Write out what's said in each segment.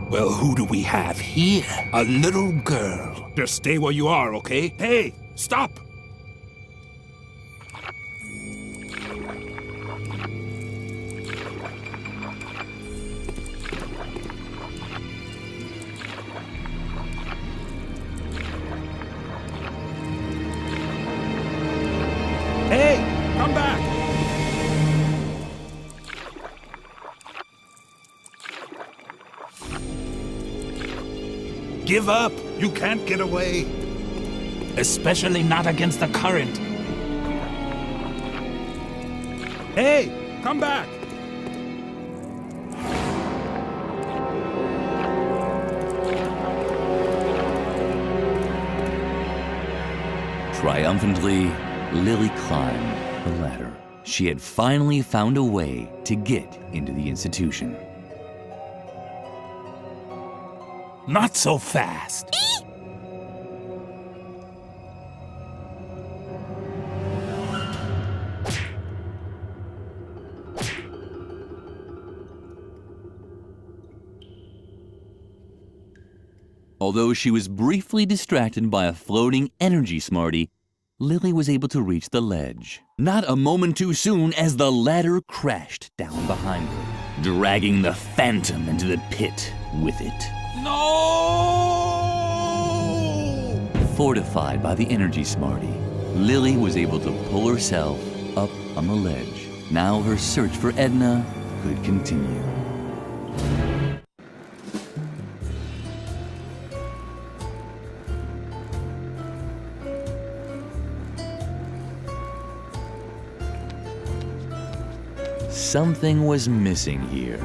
Well, who do we have here? A little girl. Just stay where you are, okay? Hey, stop! Hey, come back! Give up! You can't get away! Especially not against the current. Hey! Come back! Triumphantly, Lily climbed the ladder. She had finally found a way to get into the institution. Not so fast. Although she was briefly distracted by a floating energy smarty, Lily was able to reach the ledge. Not a moment too soon as the ladder crashed down behind her, dragging the phantom into the pit with it. No! Fortified by the energy smarty, Lily was able to pull herself up on the ledge. Now her search for Edna could continue. Something was missing here.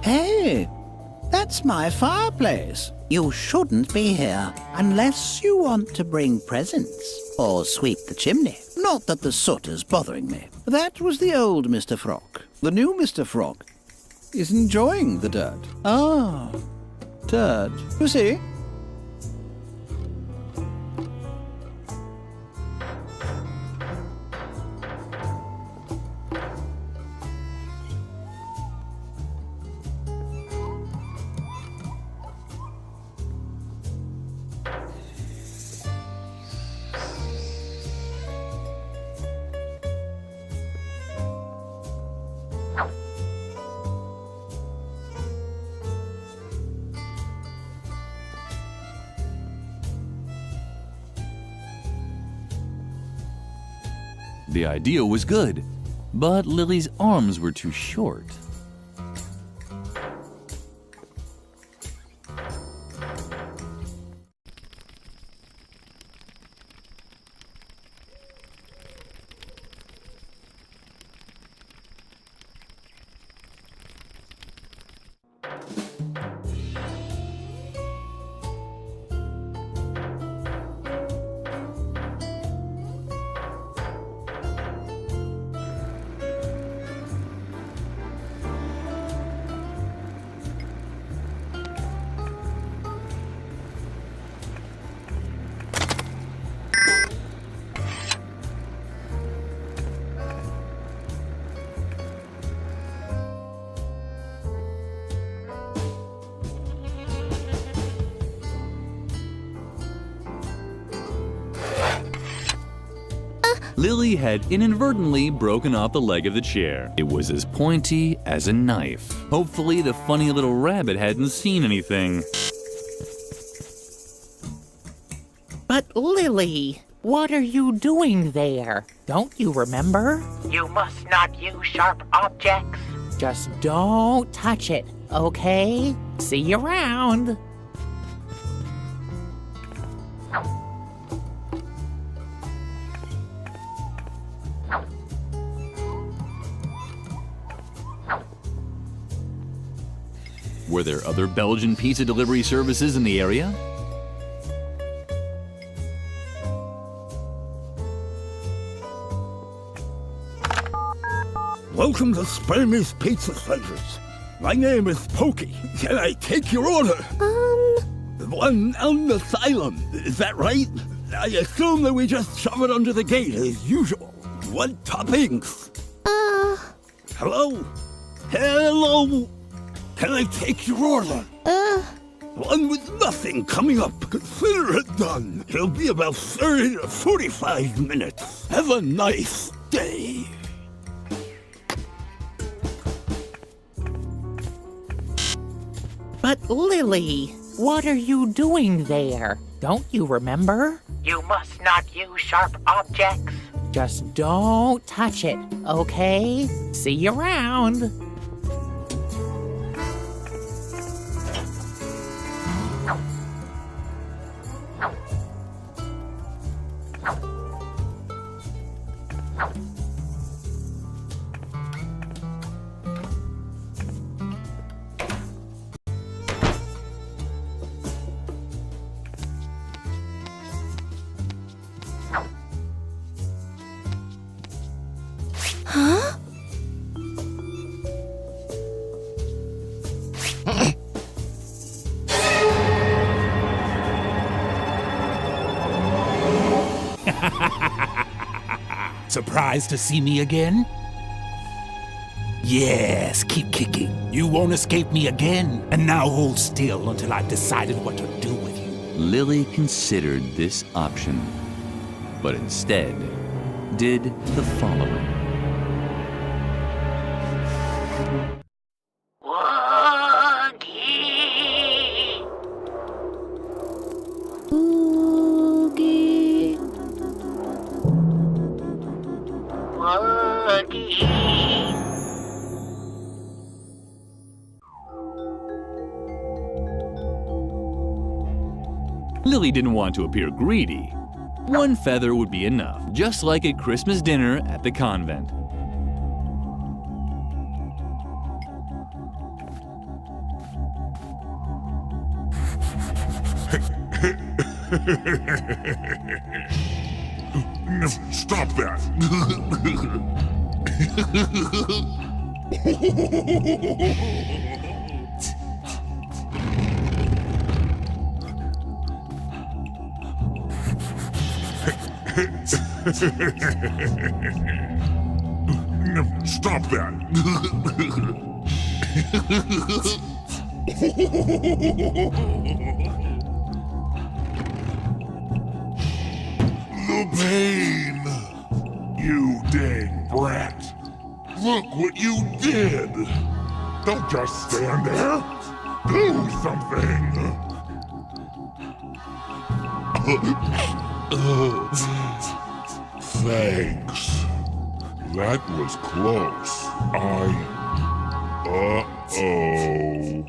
Hey, that's my fireplace. You shouldn't be here unless you want to bring presents or sweep the chimney. Not that the soot is bothering me. That was the old Mr. Frog. The new Mr. Frog is enjoying the dirt. Ah, dirt. You see? The idea was good, but Lily's arms were too short. Lily had inadvertently broken off the leg of the chair. It was as pointy as a knife. Hopefully the funny little rabbit hadn't seen anything. But Lily, what are you doing there? Don't you remember? You must not use sharp objects. Just don't touch it, okay? See you around. Were there other Belgian pizza delivery services in the area? Welcome to Spermie's Pizza Centers. My name is Pokey. Can I take your order? The one on the asylum, is that right? I assume that we just shove it under the gate as usual. What toppings? Hello? Hello? Can I take your order? One with nothing coming up. Consider it done. It'll be about 30 to 45 minutes. Have a nice day. But Lily, what are you doing there? Don't you remember? You must not use sharp objects. Just don't touch it, okay? See you around. Surprised to see me again? Yes, keep kicking. You won't escape me again. And now hold still until I've decided what to do with you. Lily considered this option, but instead did the following. Lily didn't want to appear greedy. One feather would be enough, just like at Christmas dinner at the convent. Stop that! Stop that! The pain! You dang brat! Look what you did! Don't just stand there! Do something! Thanks. That was close. Uh-oh.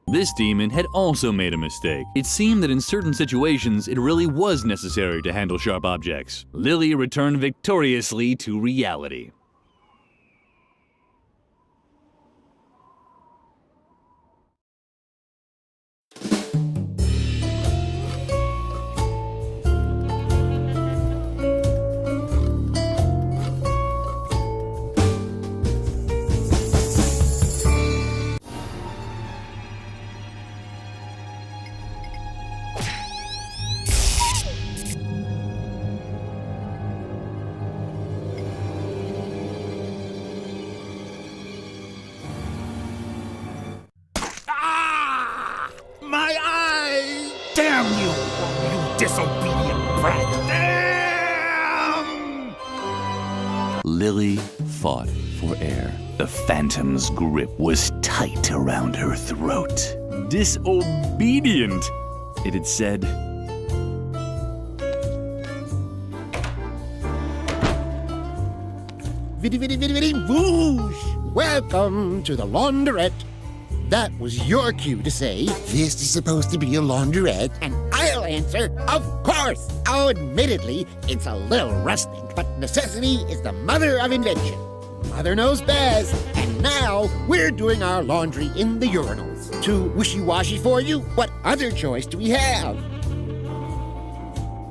This demon had also made a mistake. It seemed that in certain situations, it really was necessary to handle sharp objects. Lily returned victoriously to reality. My eye! Damn you, you disobedient brat! Damn! Lily fought for air. The phantom's grip was tight around her throat. Disobedient, it had said. Viddy, viddy, viddy, viddy, whoosh! Welcome to the launderette. That was your cue to say, this is supposed to be a launderette, and I'll answer, of course! Oh, admittedly, it's a little rustic, but necessity is the mother of invention. Mother knows best, and now we're doing our laundry in the urinals. Too wishy-washy for you? What other choice do we have?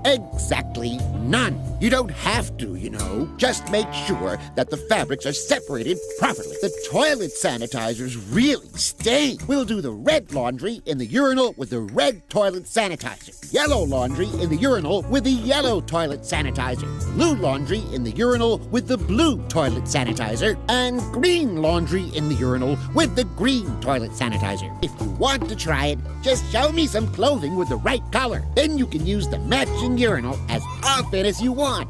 Exactly none. You don't have to, you know. Just make sure that the fabrics are separated properly. The toilet sanitizers really stink. We'll do the red laundry in the urinal with the red toilet sanitizer. Yellow laundry in the urinal with the yellow toilet sanitizer. Blue laundry in the urinal with the blue toilet sanitizer. And green laundry in the urinal with the green toilet sanitizer. If you want to try it, just show me some clothing with the right color. Then you can use the matching urinal as often as you want.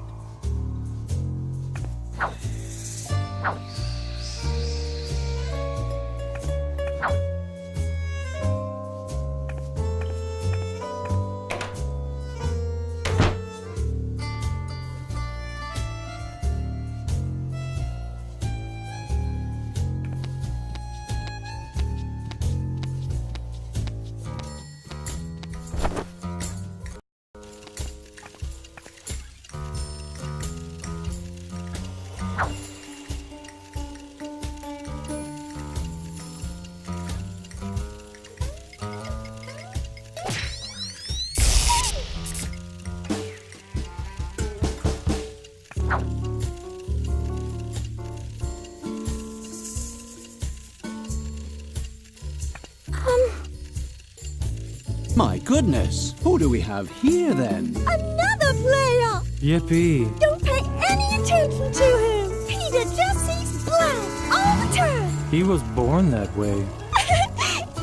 My goodness, who do we have here then? Another player! Yippee. Don't pay any attention to him! Peter just sees black all the time! He was born that way.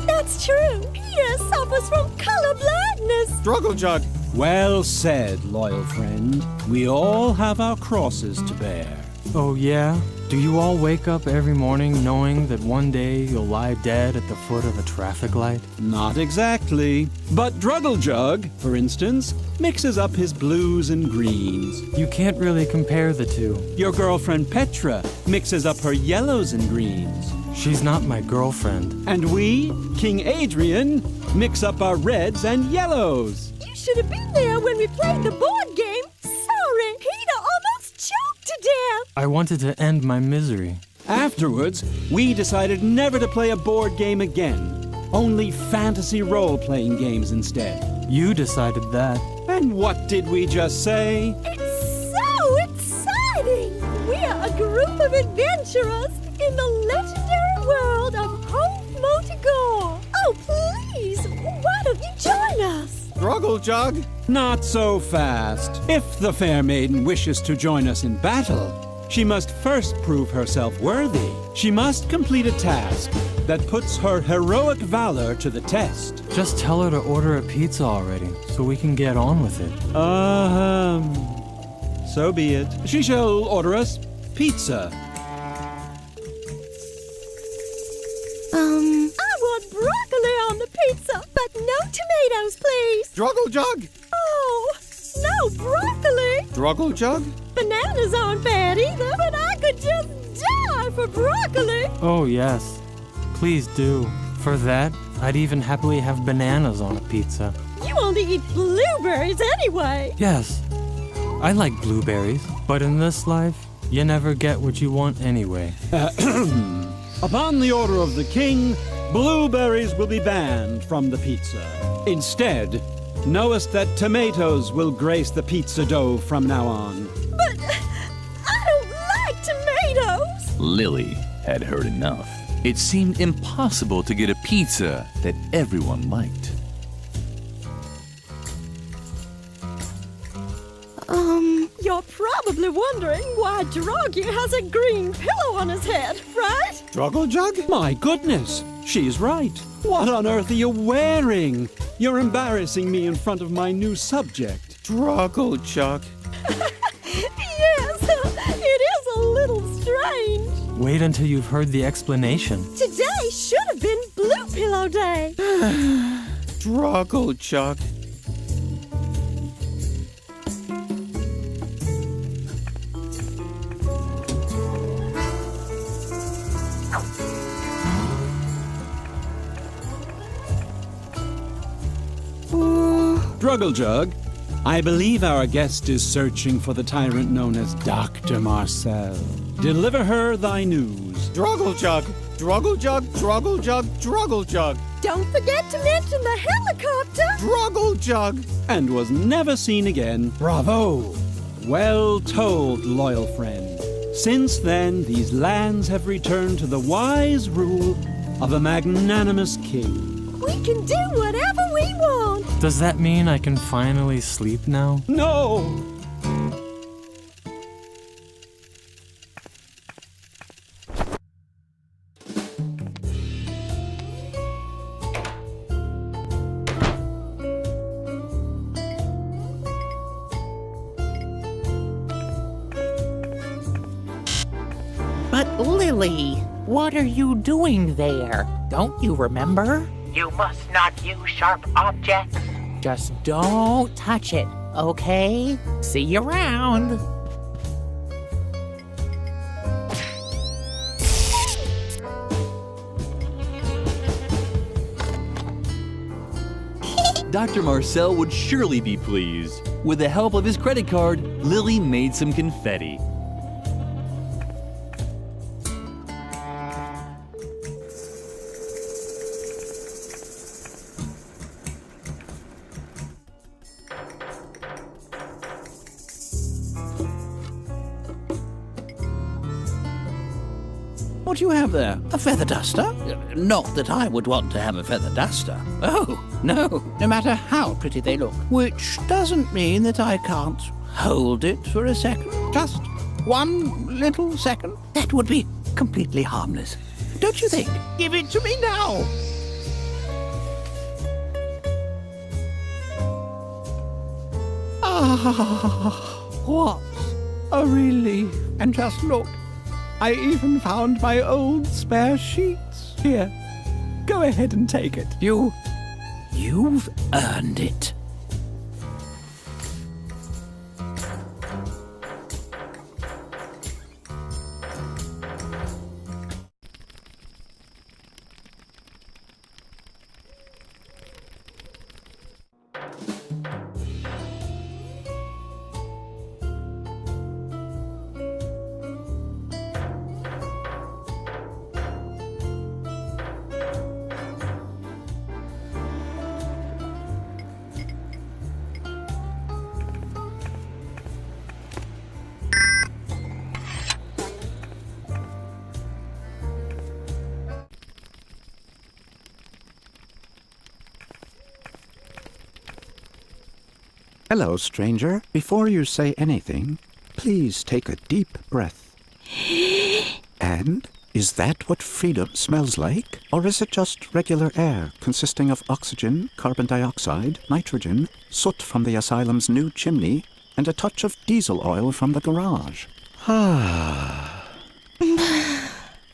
That's true! Peter suffers from color blindness! Struggle Jug. Well said, loyal friend. We all have our crosses to bear. Oh yeah? Do you all wake up every morning knowing that one day you'll lie dead at the foot of a traffic light? Not exactly. But Druggle Jug, for instance, mixes up his blues and greens. You can't really compare the two. Your girlfriend Petra mixes up her yellows and greens. She's not my girlfriend. And we, King Adrian, mix up our reds and yellows. You should have been there when we played the board game! Sorry! Peter almost choked to death! I wanted to end my misery. Afterwards, we decided never to play a board game again. Only fantasy role-playing games instead. You decided that. And what did we just say? It's so exciting! We're a group of adventurers in the legendary world of Hove-Motigor. Oh, please, why don't you join us? Struggle Jug? Not so fast. If the fair maiden wishes to join us in battle, she must first prove herself worthy. She must complete a task that puts her heroic valor to the test. Just tell her to order a pizza already, so we can get on with it. So be it. She shall order us pizza. I want broccoli on the pizza, but no tomatoes, please. Struggle Jug? Oh, no broccoli. Struggle Jug? Bananas aren't bad either, but I could just die for broccoli. Oh yes. Please do. For that, I'd even happily have bananas on a pizza. You only eat blueberries anyway. Yes, I like blueberries, but in this life, you never get what you want anyway. Upon the order of the king, blueberries will be banned from the pizza. Instead, knowest that tomatoes will grace the pizza dough from now on. But I don't like tomatoes. Lily had heard enough. It seemed impossible to get a pizza that everyone liked. You're probably wondering why Droggy has a green pillow on his head, right? Struggle Jug? My goodness, she's right. What on earth are you wearing? You're embarrassing me in front of my new subject. Struggle, Chuck. Yes, it is a little strange. Wait until you've heard the explanation. Today should have been Blue Pillow Day. Struggle, Chuck. Struggle Jug, I believe our guest is searching for the tyrant known as Dr. Marcel. Deliver her thy news. Struggle, Chuck. Druggle jug, druggle jug, druggle jug, Don't forget to mention the helicopter. druggle jug, and was never seen again. Bravo! Well told, loyal friend. Since then, these lands have returned to the wise rule of a magnanimous king. We can do whatever we want. Does that mean I can finally sleep now? No! But Lily, what are you doing there? Don't you remember? You must not use sharp objects. Just don't touch it, okay? See you around. Dr. Marcel would surely be pleased. With the help of his credit card, Lily made some confetti. What do you have there? A feather duster? Not that I would want to have a feather duster. Oh, no. No matter how pretty they look. Which doesn't mean that I can't hold it for a second. Just one little second. That would be completely harmless. Don't you think? Give it to me now. Ah, what a relief. And just look. I even found my old spare sheets. Here, go ahead and take it. You've earned it. Hello, stranger. Before you say anything, please take a deep breath. And is that what freedom smells like? Or is it just regular air consisting of oxygen, carbon dioxide, nitrogen, soot from the asylum's new chimney, and a touch of diesel oil from the garage? I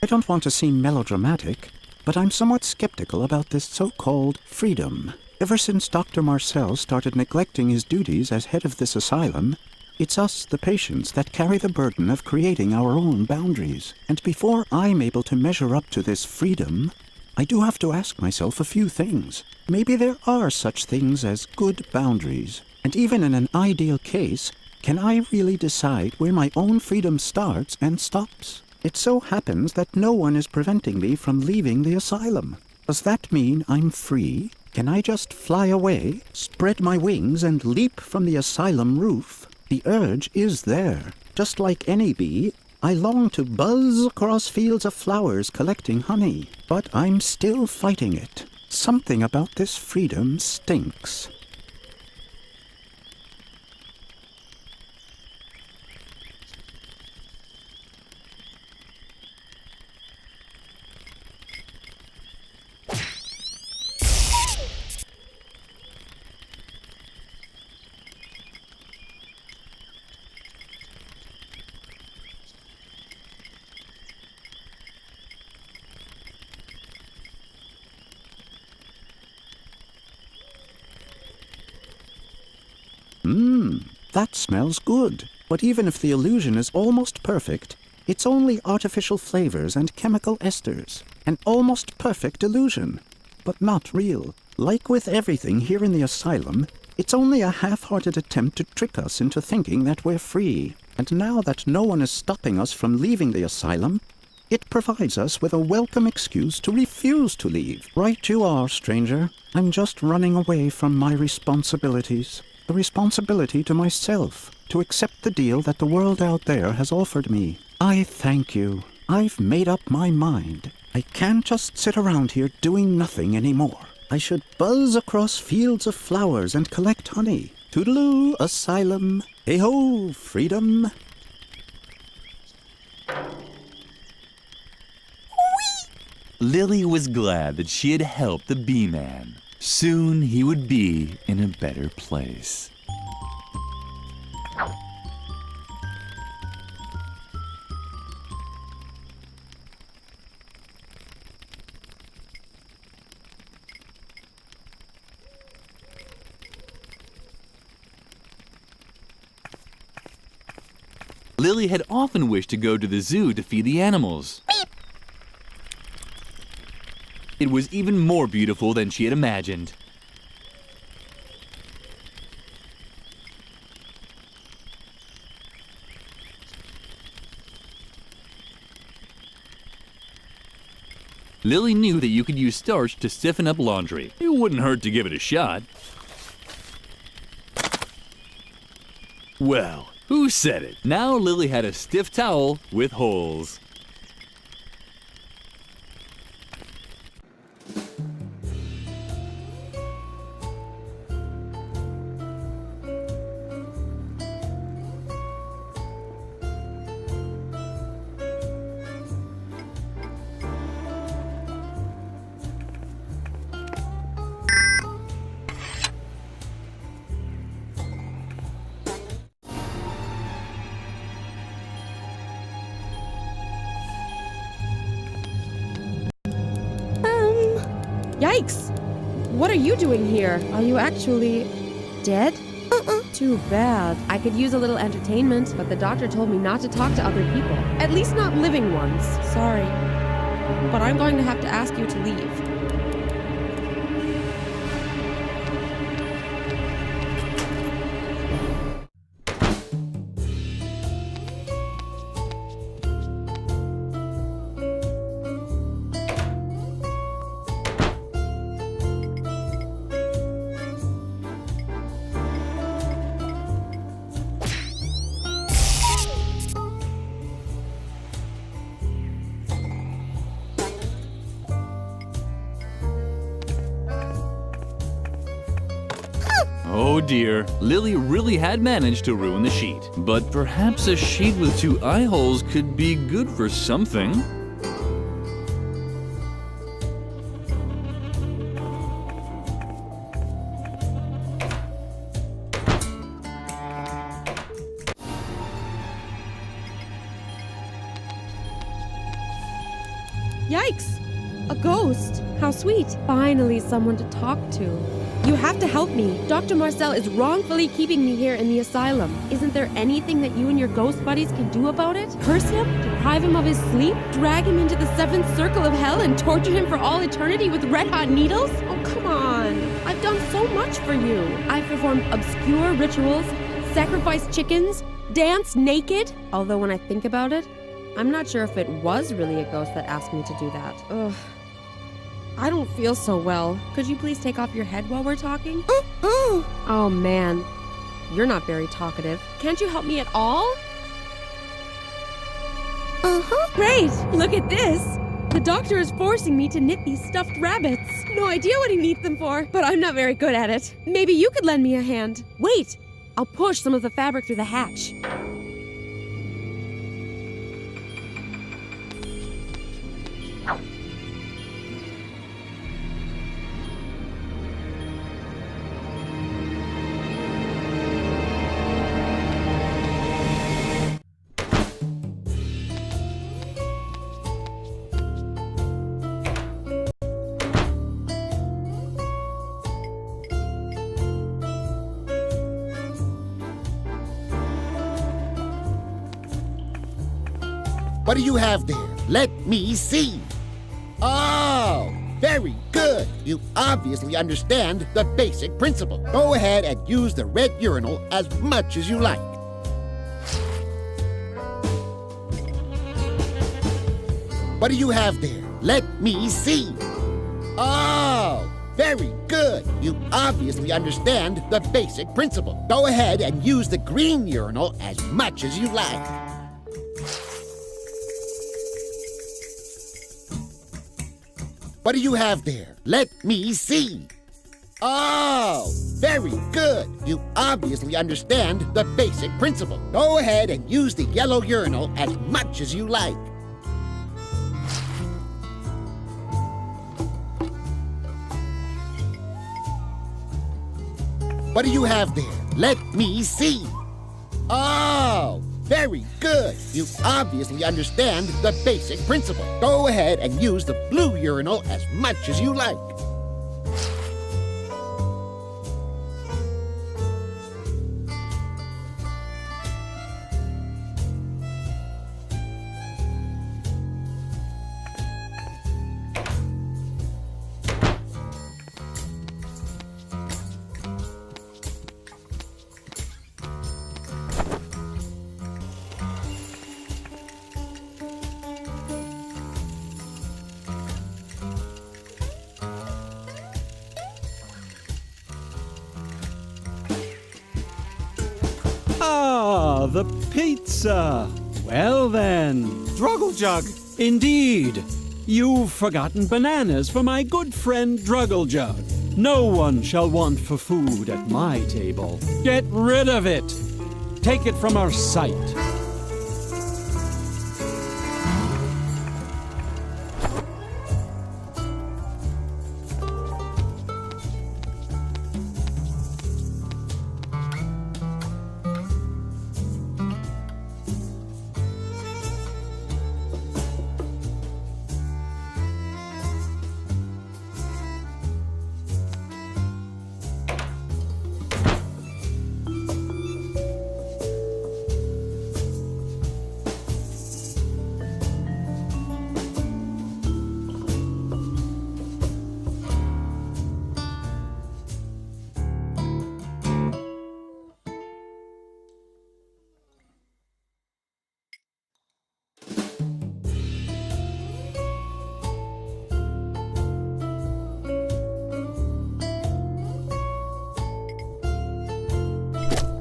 don't want to seem melodramatic, but I'm somewhat skeptical about this so-called freedom. Ever since Dr. Marcel started neglecting his duties as head of this asylum, it's us, the patients, that carry the burden of creating our own boundaries. And before I'm able to measure up to this freedom, I do have to ask myself a few things. Maybe there are such things as good boundaries. And even in an ideal case, can I really decide where my own freedom starts and stops? It so happens that no one is preventing me from leaving the asylum. Does that mean I'm free? Can I just fly away, spread my wings, and leap from the asylum roof? The urge is there. Just like any bee, I long to buzz across fields of flowers collecting honey. But I'm still fighting it. Something about this freedom stinks. That smells good. But even if the illusion is almost perfect, it's only artificial flavors and chemical esters. An almost perfect illusion, but not real. Like with everything here in the asylum, it's only a half-hearted attempt to trick us into thinking that we're free. And now that no one is stopping us from leaving the asylum, It provides us with a welcome excuse to refuse to leave. Right you are, stranger. I'm just running away from my responsibilities. The responsibility to myself, to accept the deal that the world out there has offered me. I thank you. I've made up my mind. I can't just sit around here doing nothing anymore. I should buzz across fields of flowers and collect honey. Toodaloo, asylum. Hey-ho, freedom. Lily was glad that she had helped the bee man. Soon he would be in a better place. Lily had often wished to go to the zoo to feed the animals. It was even more beautiful than she had imagined. Lily knew that you could use starch to stiffen up laundry. It wouldn't hurt to give it a shot. Well, who said it? Now Lily had a stiff towel with holes. Yikes! What are you doing here? Are you actually dead? Too bad. I could use a little entertainment, but the doctor told me not to talk to other people. At least not living ones. Sorry. But I'm going to have to ask you to leave. Oh dear, Lily really had managed to ruin the sheet. But perhaps a sheet with 2 eye holes could be good for something. Yikes! A ghost! How sweet! Finally someone to talk to. You have to help me. Dr. Marcel is wrongfully keeping me here in the asylum. Isn't there anything that you and your ghost buddies can do about it? Curse him? Deprive him of his sleep? Drag him into the 7th circle of hell and torture him for all eternity with red-hot needles? Oh, come on. I've done so much for you. I've performed obscure rituals, sacrificed chickens, danced naked. Although when I think about it, I'm not sure if it was really a ghost that asked me to do that. Ugh. I don't feel so well. Could you please take off your head while we're talking? Oh man, you're not very talkative. Can't you help me at all? Great! Look at this! The doctor is forcing me to knit these stuffed rabbits. No idea what he needs them for, but I'm not very good at it. Maybe you could lend me a hand. Wait! I'll push some of the fabric through the hatch. What do you have there? Let me see. Oh, very good. You obviously understand the basic principle. Go ahead and use the red urinal as much as you like. What do you have there? Let me see. Oh, very good. You obviously understand the basic principle. Go ahead and use the green urinal as much as you like. What do you have there? Let me see. Oh, very good. You obviously understand the basic principle. Go ahead and use the yellow urinal as much as you like. What do you have there? Let me see. Oh, very good. You obviously understand the basic principle. Go ahead and use the blue urinal as much as you like. Ah, the pizza. Well then. Druggle Jug! Indeed. You've forgotten bananas for my good friend Druggle Jug. No one shall want for food at my table. Get rid of it. Take it from our sight.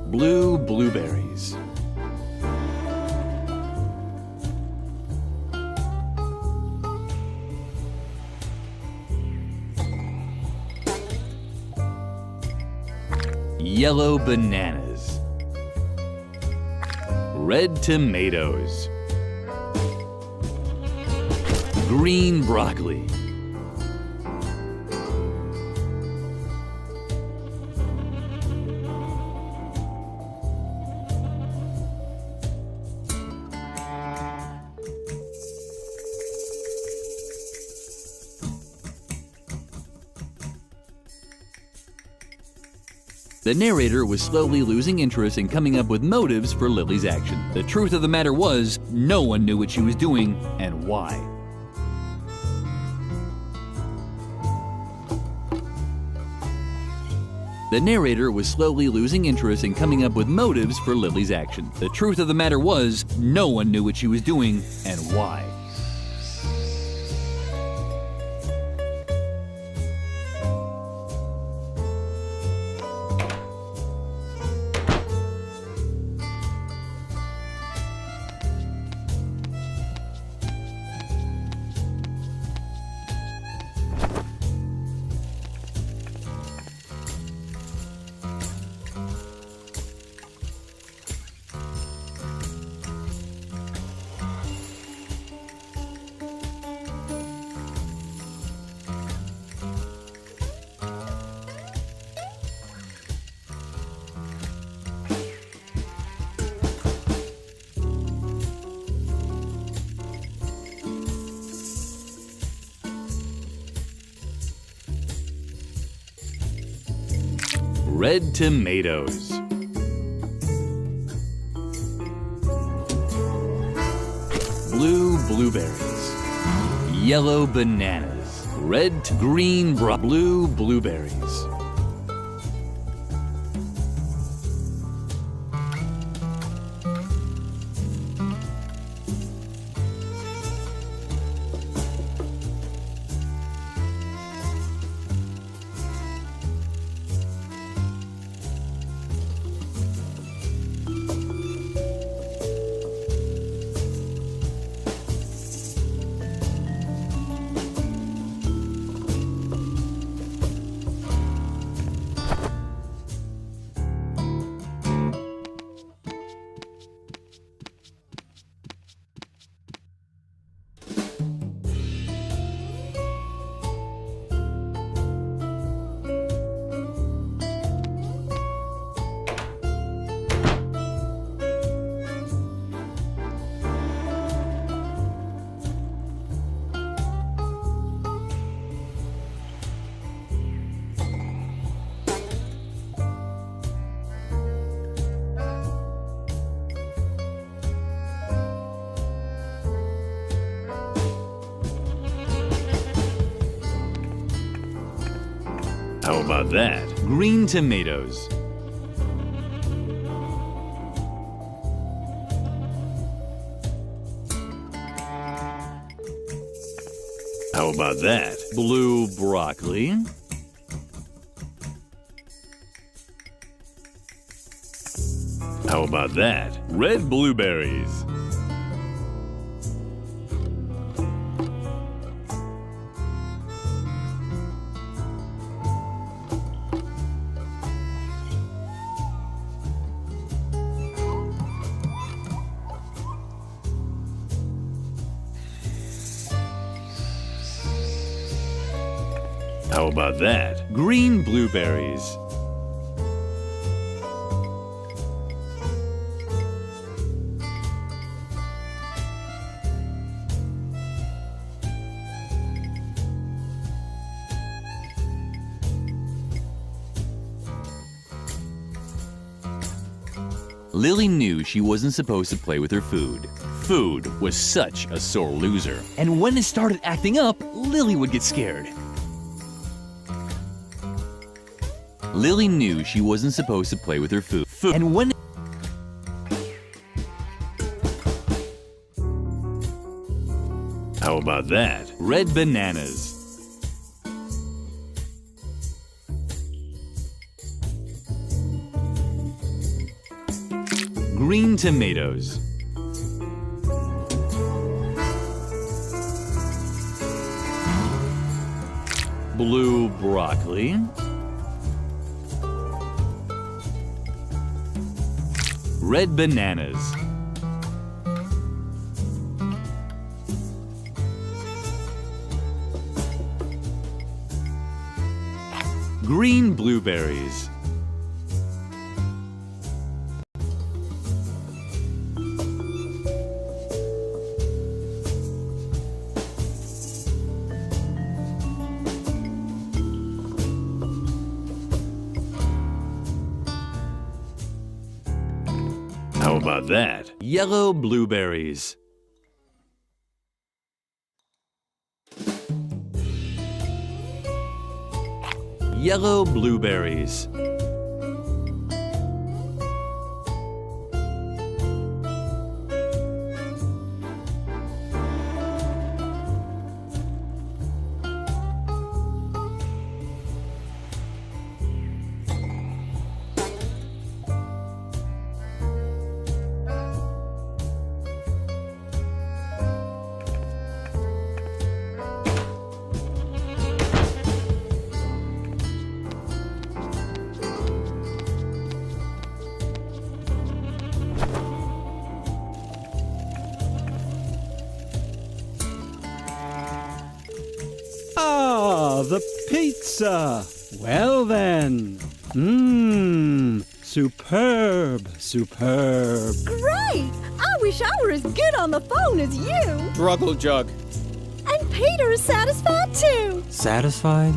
Blue blueberries. Yellow bananas. Red tomatoes. Green broccoli. The narrator was slowly losing interest in coming up with motives for Lily's action. The truth of the matter was, no one knew what she was doing and why. The narrator was slowly losing interest in coming up with motives for Lily's action. The truth of the matter was, no one knew what she was doing and why. Red tomatoes. Blue blueberries. Yellow bananas. Green blue blueberries. How about that? Green tomatoes. How about that? Blue broccoli. How about that? Red blueberries. How about that? Green blueberries. Lily knew she wasn't supposed to play with her food. Food was such a sore loser. And when it started acting up, Lily would get scared. Lily knew she wasn't supposed to play with her food. And when How about that? Red bananas. Green tomatoes. Blue broccoli. Red bananas. Green blueberries. How about that? Yellow blueberries. Yellow blueberries. Ah, the pizza. Well then. Superb, superb. Great! I wish I were as good on the phone as you. Struggle jug. And Peter is satisfied too. Satisfied?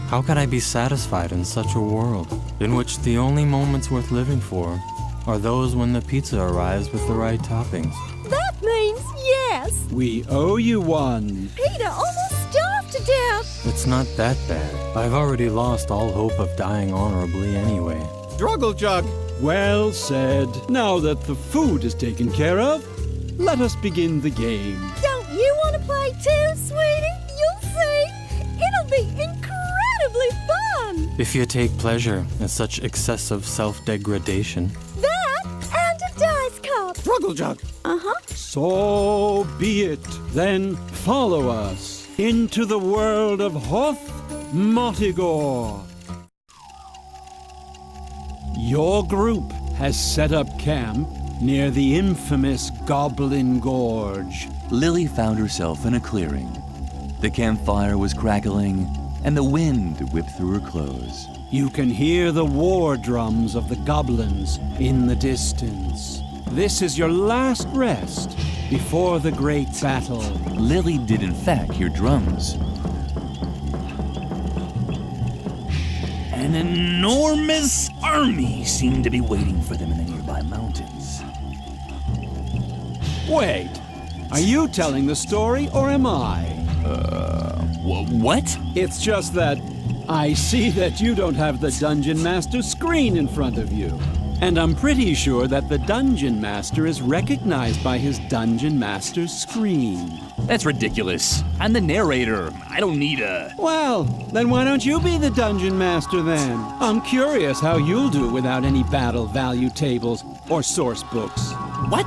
How could I be satisfied in such a world, in which the only moments worth living for are those when the pizza arrives with the right toppings? That means yes. We owe you one. Peter almost starved to death. It's not that bad. I've already lost all hope of dying honorably anyway. Struggle jug. Well said. Now that the food is taken care of, let us begin the game. Don't you want to play too, sweetie? You'll see. It'll be incredibly fun. If you take pleasure in such excessive self-degradation. That and a dice cup. Struggle jug. Uh-huh. So be it. Then follow us into the world of Hoth Motigor. Your group has set up camp near the infamous Goblin Gorge. Lily found herself in a clearing. The campfire was crackling, and the wind whipped through her clothes. You can hear the war drums of the goblins in the distance. This is your last rest before the great battle. Lily did in fact hear drums. An enormous army seemed to be waiting for them in the nearby mountains. Wait, are you telling the story or am I? What? It's just that I see that you don't have the Dungeon Master screen in front of you. And I'm pretty sure that the Dungeon Master is recognized by his Dungeon Master screen. That's ridiculous. I'm the narrator. I don't need a... Well, then why don't you be the Dungeon Master then? I'm curious how you'll do without any battle value tables or source books. What?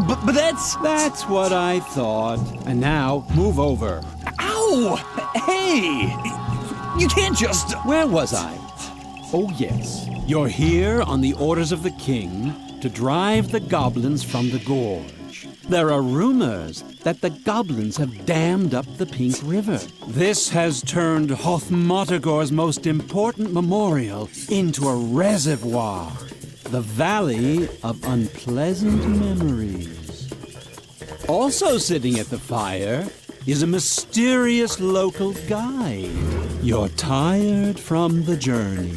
But that's... That's what I thought. And now, move over. Ow! Hey! You can't just... Where was I? Oh, yes. You're here on the orders of the king to drive the goblins from the gorge. There are rumors that the goblins have dammed up the Pink River. This has turned Hothmotagor's most important memorial into a reservoir, the Valley of Unpleasant Memories. Also sitting at the fire is a mysterious local guide. You're tired from the journey,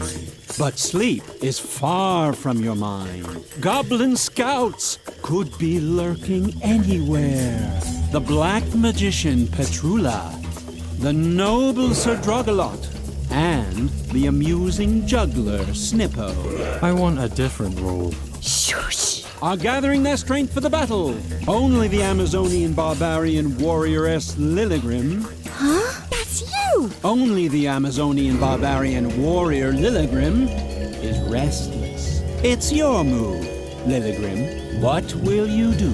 but sleep is far from your mind. Goblin scouts could be lurking anywhere. The black magician Petrula, the noble Sir Drogalot, and the amusing juggler Snippo I want a different role. Shush! are gathering their strength for the battle. Only the Amazonian barbarian warrioress Lilligrim. Huh? That's you! Only the Amazonian barbarian warrior Lilligrim is restless. It's your move, Lilligrim. What will you do?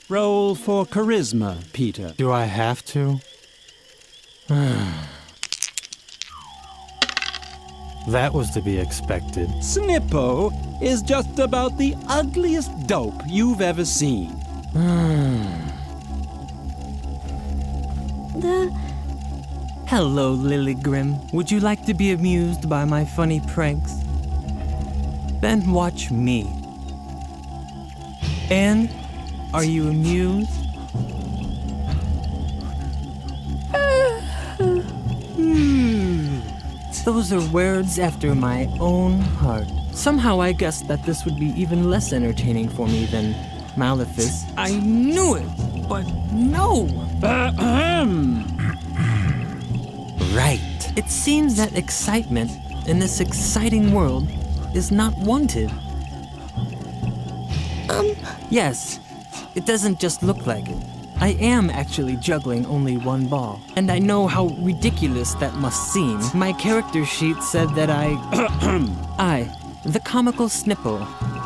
Roll for charisma, Peter. Do I have to? That was to be expected. Snippo is just about the ugliest dope you've ever seen. Hello, Lilligrim. Would you like to be amused by my funny pranks? Then watch me. And are you amused? Those are words after my own heart. Somehow I guessed that this would be even less entertaining for me than Malefice. I knew it, but no. Right. It seems that excitement in this exciting world is not wanted. Yes, it doesn't just look like it. I am actually juggling only one ball, and I know how ridiculous that must seem. My character sheet said that I, the comical Snippo,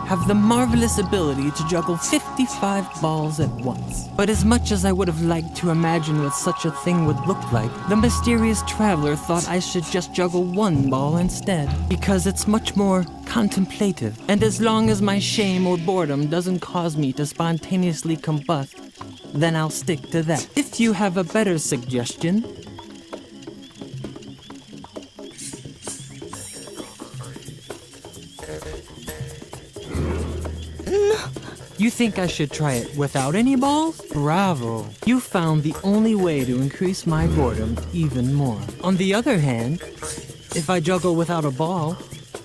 have the marvelous ability to juggle 55 balls at once. But as much as I would have liked to imagine what such a thing would look like, the mysterious traveler thought I should just juggle one ball instead, because it's much more contemplative, and as long as my shame or boredom doesn't cause me to spontaneously combust, then I'll stick to that. If you have a better suggestion... You think I should try it without any balls? Bravo. You found the only way to increase my boredom even more. On the other hand, if I juggle without a ball,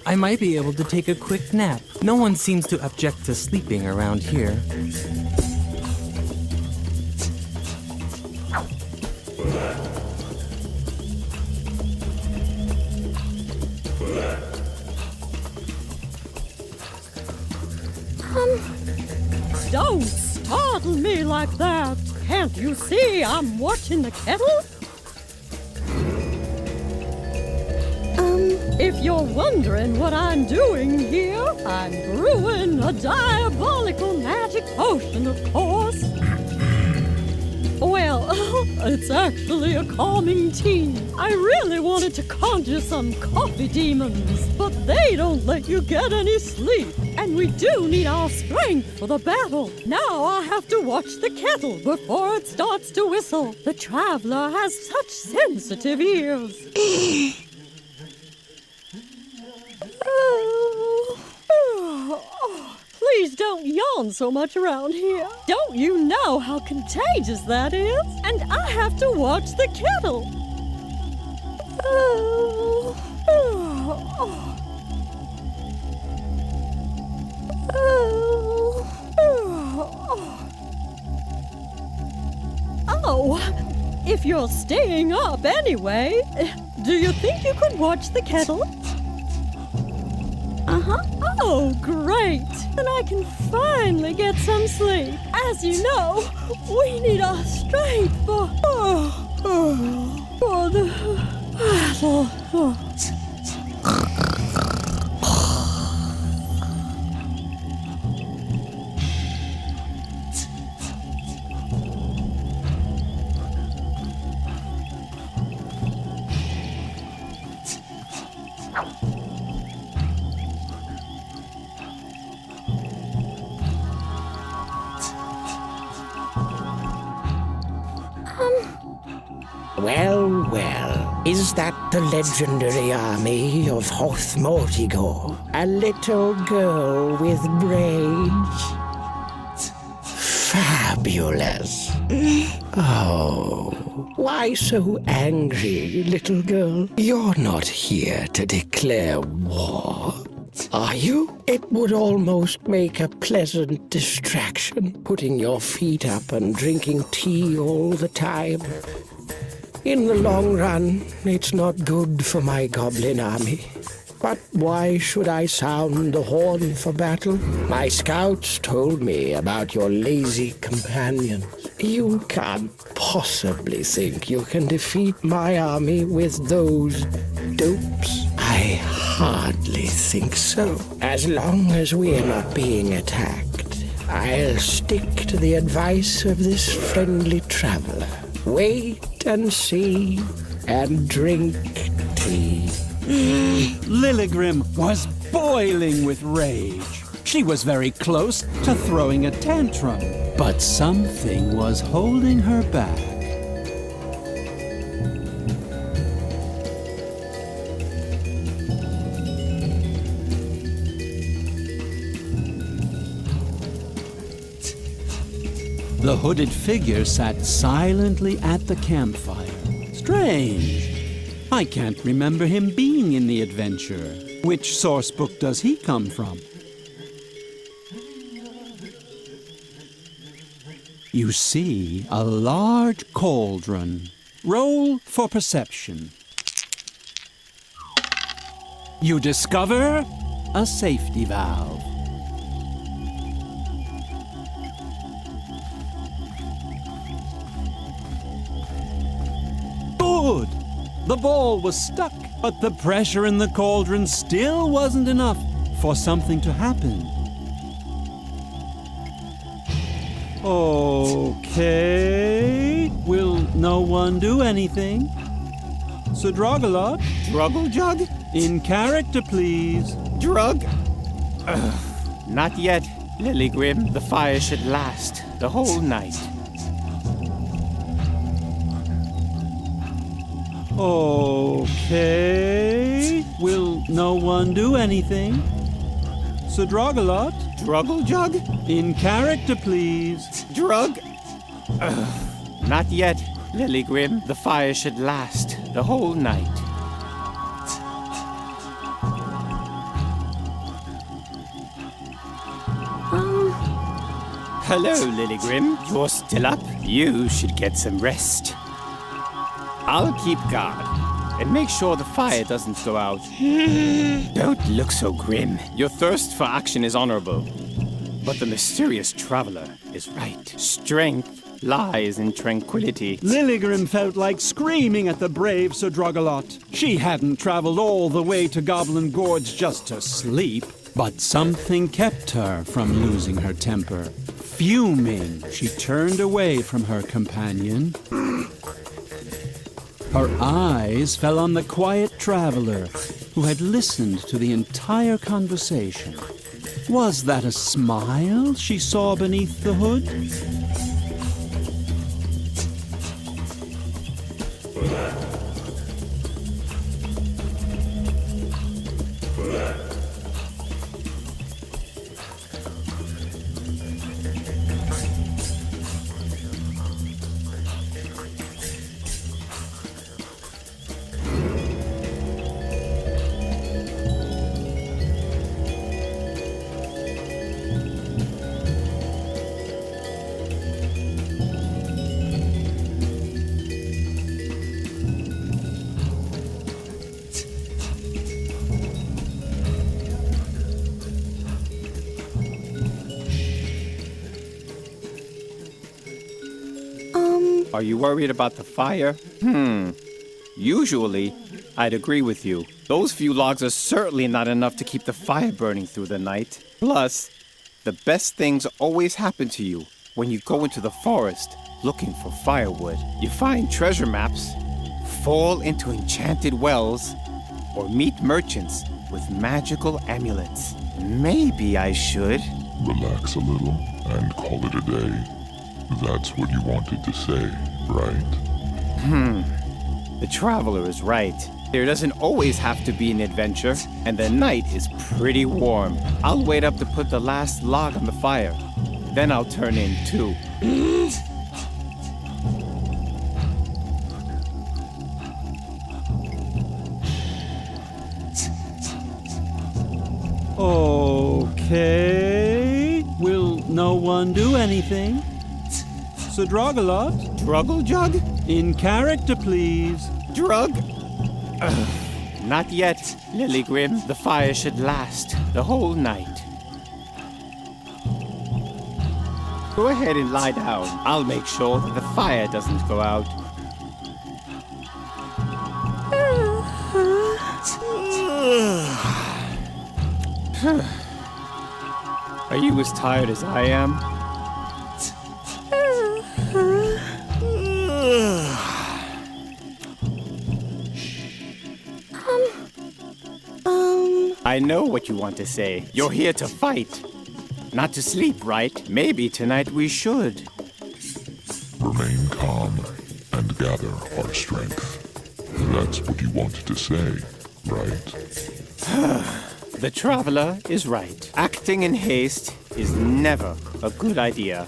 I might be able to take a quick nap. No one seems to object to sleeping around here. Don't startle me like that. Can't you see I'm watching the kettle? If you're wondering what I'm doing here, I'm brewing a diabolical magic potion, of course. Well, it's actually a calming tea. I really wanted to conjure some coffee demons, but they don't let you get any sleep. And we do need our strength for the battle. Now I have to watch the kettle before it starts to whistle. The traveler has such sensitive ears. Please don't yawn so much around here. Don't you know how contagious that is? And I have to watch the kettle. Oh. Oh, if you're staying up anyway, do you think you could watch the kettle? Oh, great! Then I can finally get some sleep. As you know, we need our strength for the battle. Well, well, is that the legendary army of Hoth Mortigor? A little girl with braids? Fabulous. Oh, why so angry, little girl? You're not here to declare war, are you? It would almost make a pleasant distraction, putting your feet up and drinking tea all the time. In the long run, it's not good for my goblin army. But why should I sound the horn for battle? My scouts told me about your lazy companions. You can't possibly think you can defeat my army with those dopes. I hardly think so. As long as we're not being attacked, I'll stick to the advice of this friendly traveler. Wait and see, and drink tea. Lilligrim was boiling with rage. She was very close to throwing a tantrum, but something was holding her back. The hooded figure sat silently at the campfire. Strange. I can't remember him being in the adventure. Which source book does he come from? You see a large cauldron. Roll for perception. You discover a safety valve. Good! The ball was stuck, but the pressure in the cauldron still wasn't enough for something to happen. Okay. Will no one do anything? Sir Drogalot? Druggle-jug? In character, please. Drug? Not yet, Lilligrim. The fire should last the whole night. Okay. Will no one do anything? Sir Drogalot? Druggle-jug? In character, please. Drug? Not yet, Lilligrim. The fire should last the whole night. Hello, Lilligrim. You're still up? You should get some rest. I'll keep guard and make sure the fire doesn't go out. Don't look so grim. Your thirst for action is honorable, but the mysterious traveler is right. Strength lies in tranquility. Lilligrim felt like screaming at the brave Sir Drogalot. She hadn't traveled all the way to Goblin Gorge just to sleep, but something kept her from losing her temper. Fuming, she turned away from her companion. Her eyes fell on the quiet traveler who had listened to the entire conversation. Was that a smile she saw beneath the hood? Are you worried about the fire? Usually, I'd agree with you. Those few logs are certainly not enough to keep the fire burning through the night. Plus, the best things always happen to you when you go into the forest looking for firewood. You find treasure maps, fall into enchanted wells, or meet merchants with magical amulets. Maybe I should... Relax a little and call it a day. That's what you wanted to say, right? The traveler is right. There doesn't always have to be an adventure, and the night is pretty warm. I'll wait up to put the last log on the fire. Then I'll turn in too. Okay. Will no one do anything? Sir Drogalot? Druggle jug? In character, please. Drug? Not yet, Lilygrim. The fire should last the whole night. Go ahead and lie down. I'll make sure that the fire doesn't go out. Are you as tired as I am? I know what you want to say. You're here to fight, not to sleep, right? Maybe tonight we should. Remain calm and gather our strength. That's what you wanted to say, right? The traveler is right. Acting in haste is never a good idea.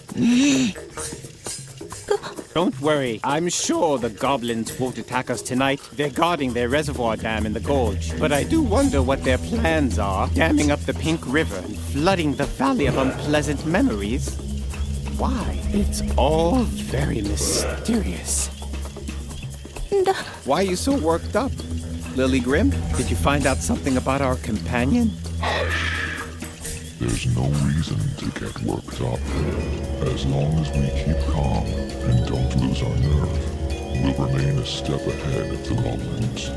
Don't worry. I'm sure the goblins won't attack us tonight. They're guarding their reservoir dam in the gorge. But I do wonder what their plans are. Damming up the Pink River and flooding the Valley of Unpleasant Memories. Why? It's all very mysterious. Why are you so worked up? Lilygrim, did you find out something about our companion? There's no reason to get worked up. As long as we keep calm and don't lose our nerve, we'll remain a step ahead of the goblins.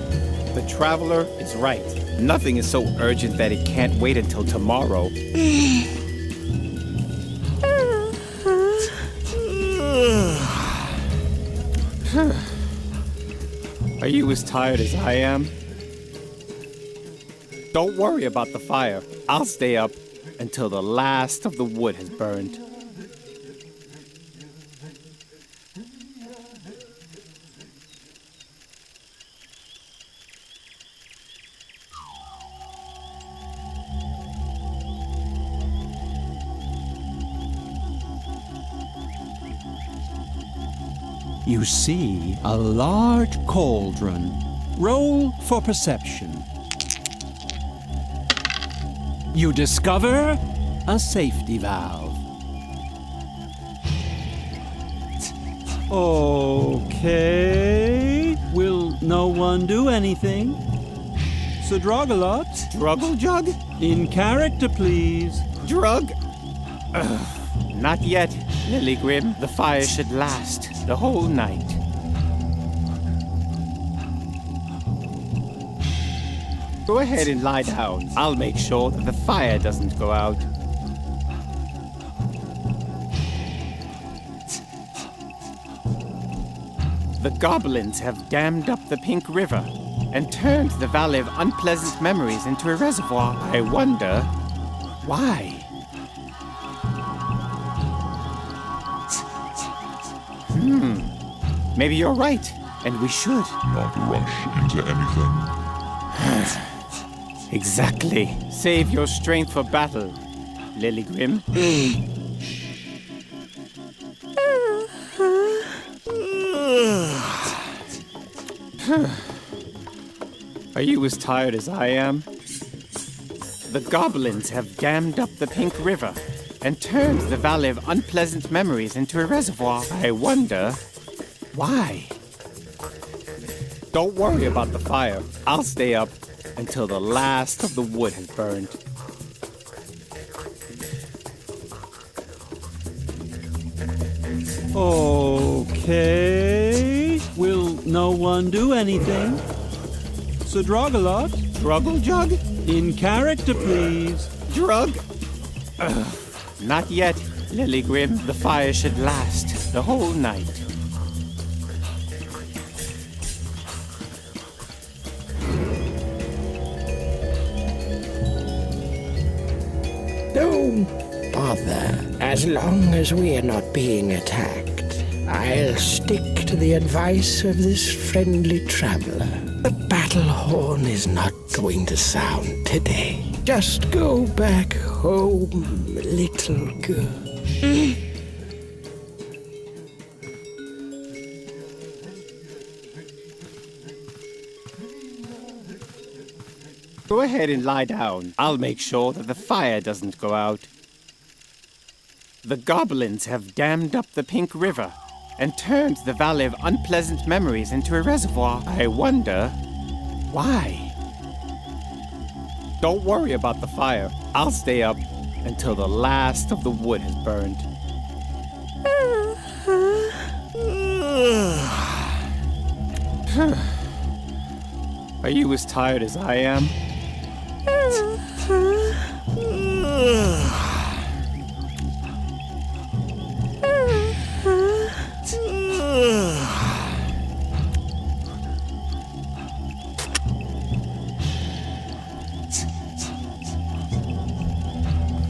The traveler is right. Nothing is so urgent that it can't wait until tomorrow. Are you as tired as I am? Don't worry about the fire. I'll stay up until the last of the wood has burned. You see a large cauldron. Roll for perception. You discover a safety valve. Okay. Will no one do anything? Sir Drogalot? Druggle jug? In character, please. Drug? Not yet, Lilygrim. The fire should last the whole night. Go ahead and lie down. I'll make sure that the fire doesn't go out. The goblins have dammed up the Pink River and turned the Valley of Unpleasant Memories into a reservoir. I wonder why. Maybe you're right, and we should. Not rush into anything. Exactly. Save your strength for battle, Lilygrim. Are you as tired as I am? The goblins have dammed up the Pink River and turned the Valley of Unpleasant Memories into a reservoir. I wonder why. Don't worry about the fire. I'll stay up until the last of the wood has burned. Okay. no one do anything. Sudrogalot, Druggle jug? in character, please. Drug? Not yet, Lily Grim. The fire should last the whole night. Don't bother. As long as we are not being attacked, I'll stick to the advice of this friendly traveler. The battle horn is not going to sound today. Just go back home, little girl. Go ahead and lie down. I'll make sure that the fire doesn't go out. The goblins have dammed up the Pink River and turned the Valley of Unpleasant Memories into a reservoir. I wonder why. Don't worry about the fire. I'll stay up until the last of the wood has burned. Are you as tired as I am?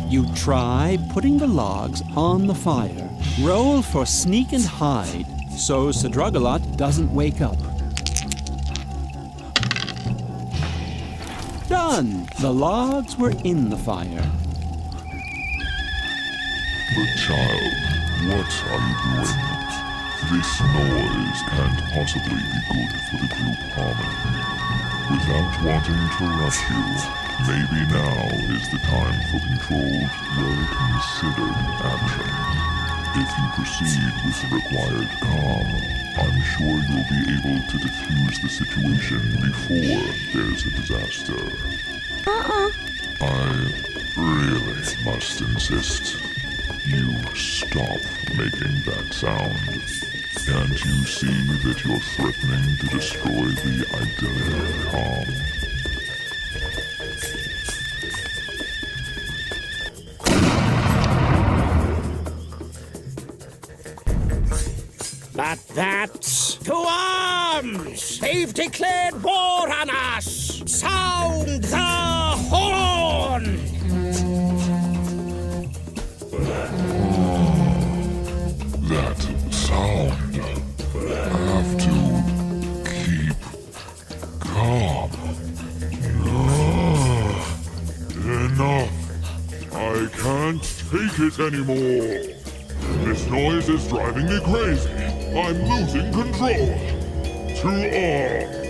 You try putting the logs on the fire. Roll for sneak and hide so Sudrogalot doesn't wake up. Done! The logs were in the fire. But child, what are you doing? This noise can't possibly be good for the group harmony. Without wanting to rush you, maybe now is the time for controlled, well-considered action. If you proceed with the required calm, I'm sure you'll be able to defuse the situation before there's a disaster. I really must insist you stop making that sound. Can't you see that you're threatening to destroy the idyllic calm? But that's to arms! They've declared war on us! Sound the horn! That sound. I have to keep calm. Enough. I can't take it anymore. This noise is driving me crazy. I'm losing control. To arms.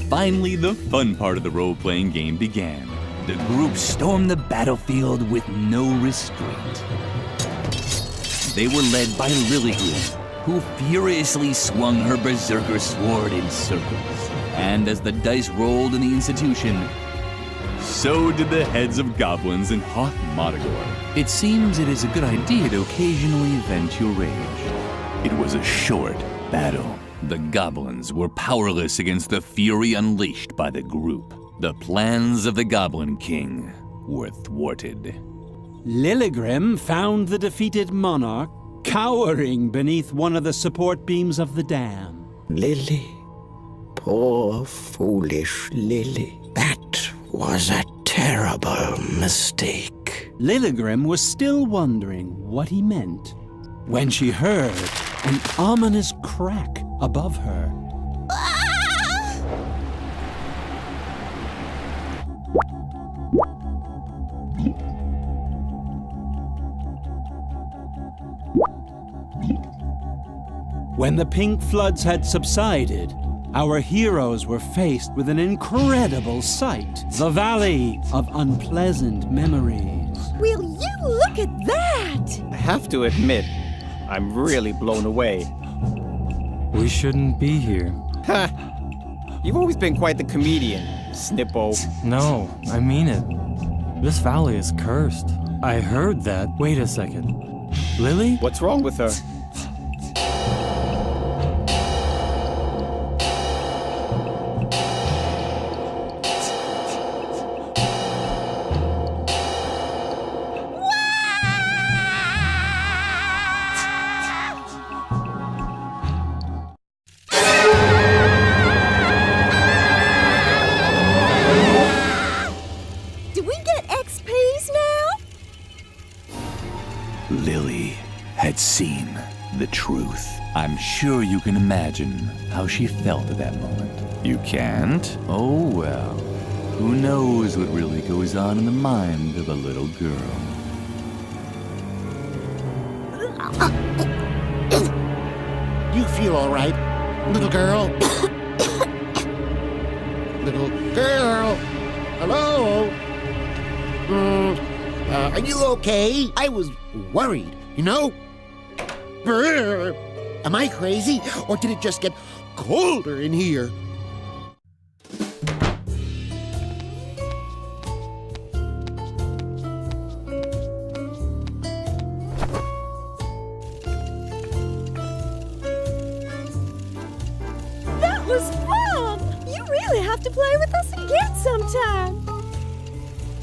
Finally, the fun part of the role-playing game began. The group stormed the battlefield with no restraint. They were led by Lilligren, who furiously swung her berserker sword in circles. And as the dice rolled in the institution, so did the heads of goblins in Hoth Modagor. It seems it is a good idea to occasionally vent your rage. It was a short battle. The goblins were powerless against the fury unleashed by the group. The plans of the Goblin King were thwarted. Lilligrim found the defeated monarch cowering beneath one of the support beams of the dam. Lily. Poor, foolish Lily. That was a terrible mistake. Lilligrim was still wondering what he meant when she heard an ominous crack above her. When the pink floods had subsided, our heroes were faced with an incredible sight. The Valley of Unpleasant Memories. Will you look at that? I have to admit, I'm really blown away. We shouldn't be here. Ha! You've always been quite the comedian, Snippo. No, I mean it. This valley is cursed. I heard that. Wait a second. Lily? What's wrong with her? Do we get XPs now? Lily had seen the truth. I'm sure you can imagine how she felt at that moment. You can't? Oh well. Who knows what really goes on in the mind of a little girl? You feel all right, little girl? Little girl? Hello? Are you okay? I was worried, you know? Brr. Am I crazy, or did it just get colder in here? That was fun! You really have to play with us again sometime.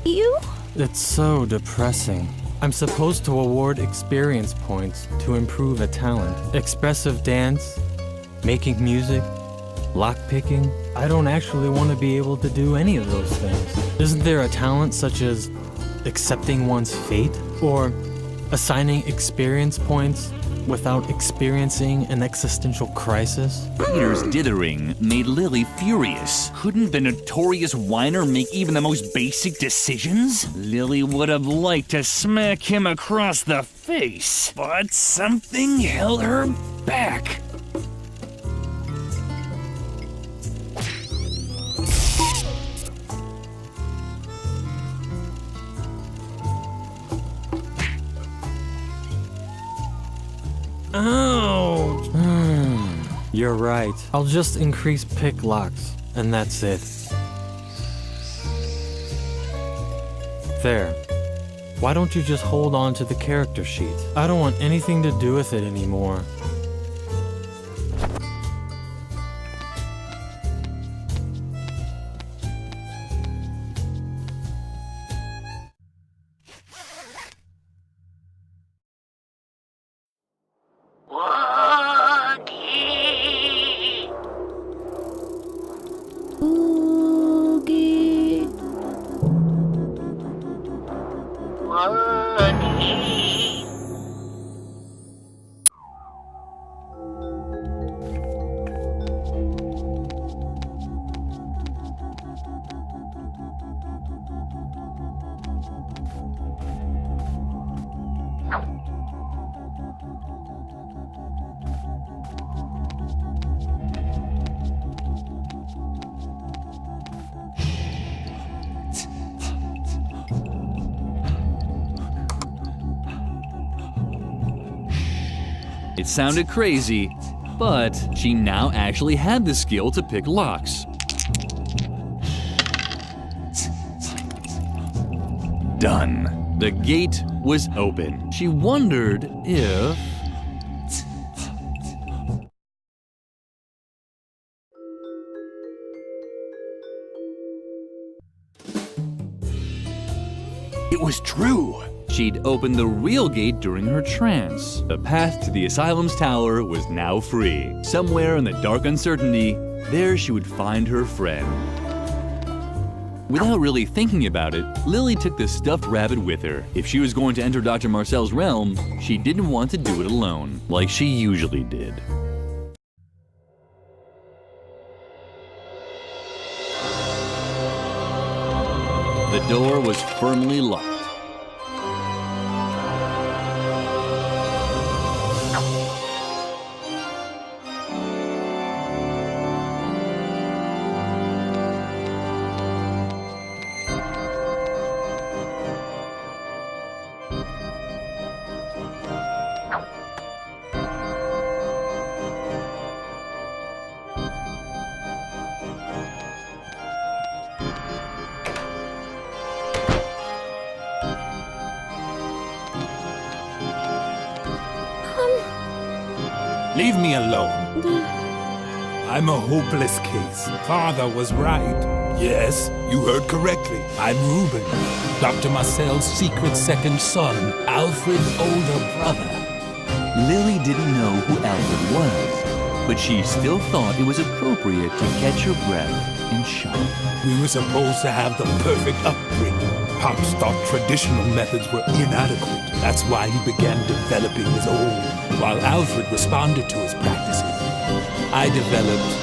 You? It's so depressing. I'm supposed to award experience points to improve a talent. Expressive dance, making music, lockpicking. I don't actually want to be able to do any of those things. Isn't there a talent such as accepting one's fate? Or assigning experience points without experiencing an existential crisis? Peter's dithering made Lily furious. Couldn't the notorious whiner make even the most basic decisions? Lily would have liked to smack him across the face, but something held her back. Ouch! You're right. I'll just increase pick locks, and that's it. There. Why don't you just hold on to the character sheet? I don't want anything to do with it anymore. It sounded crazy, but she now actually had the skill to pick locks. Done. The gate was open. She wondered if... It was true. She'd opened the real gate during her trance. The path to the asylum's tower was now free. Somewhere in the dark uncertainty, there she would find her friend. Without really thinking about it, Lily took the stuffed rabbit with her. If she was going to enter Dr. Marcel's realm, she didn't want to do it alone, like she usually did. The door was firmly locked. Leave me alone. I'm a hopeless case. Father was right. Yes, you heard correctly. I'm Reuben, Dr. Marcel's secret second son, Alfred's older brother. Lily didn't know who Alfred was, but she still thought it was appropriate to catch her breath and shock. We were supposed to have the perfect upbringing. Pops thought traditional methods were inadequate. That's why he began developing his own, while Alfred responded to his practices. I developed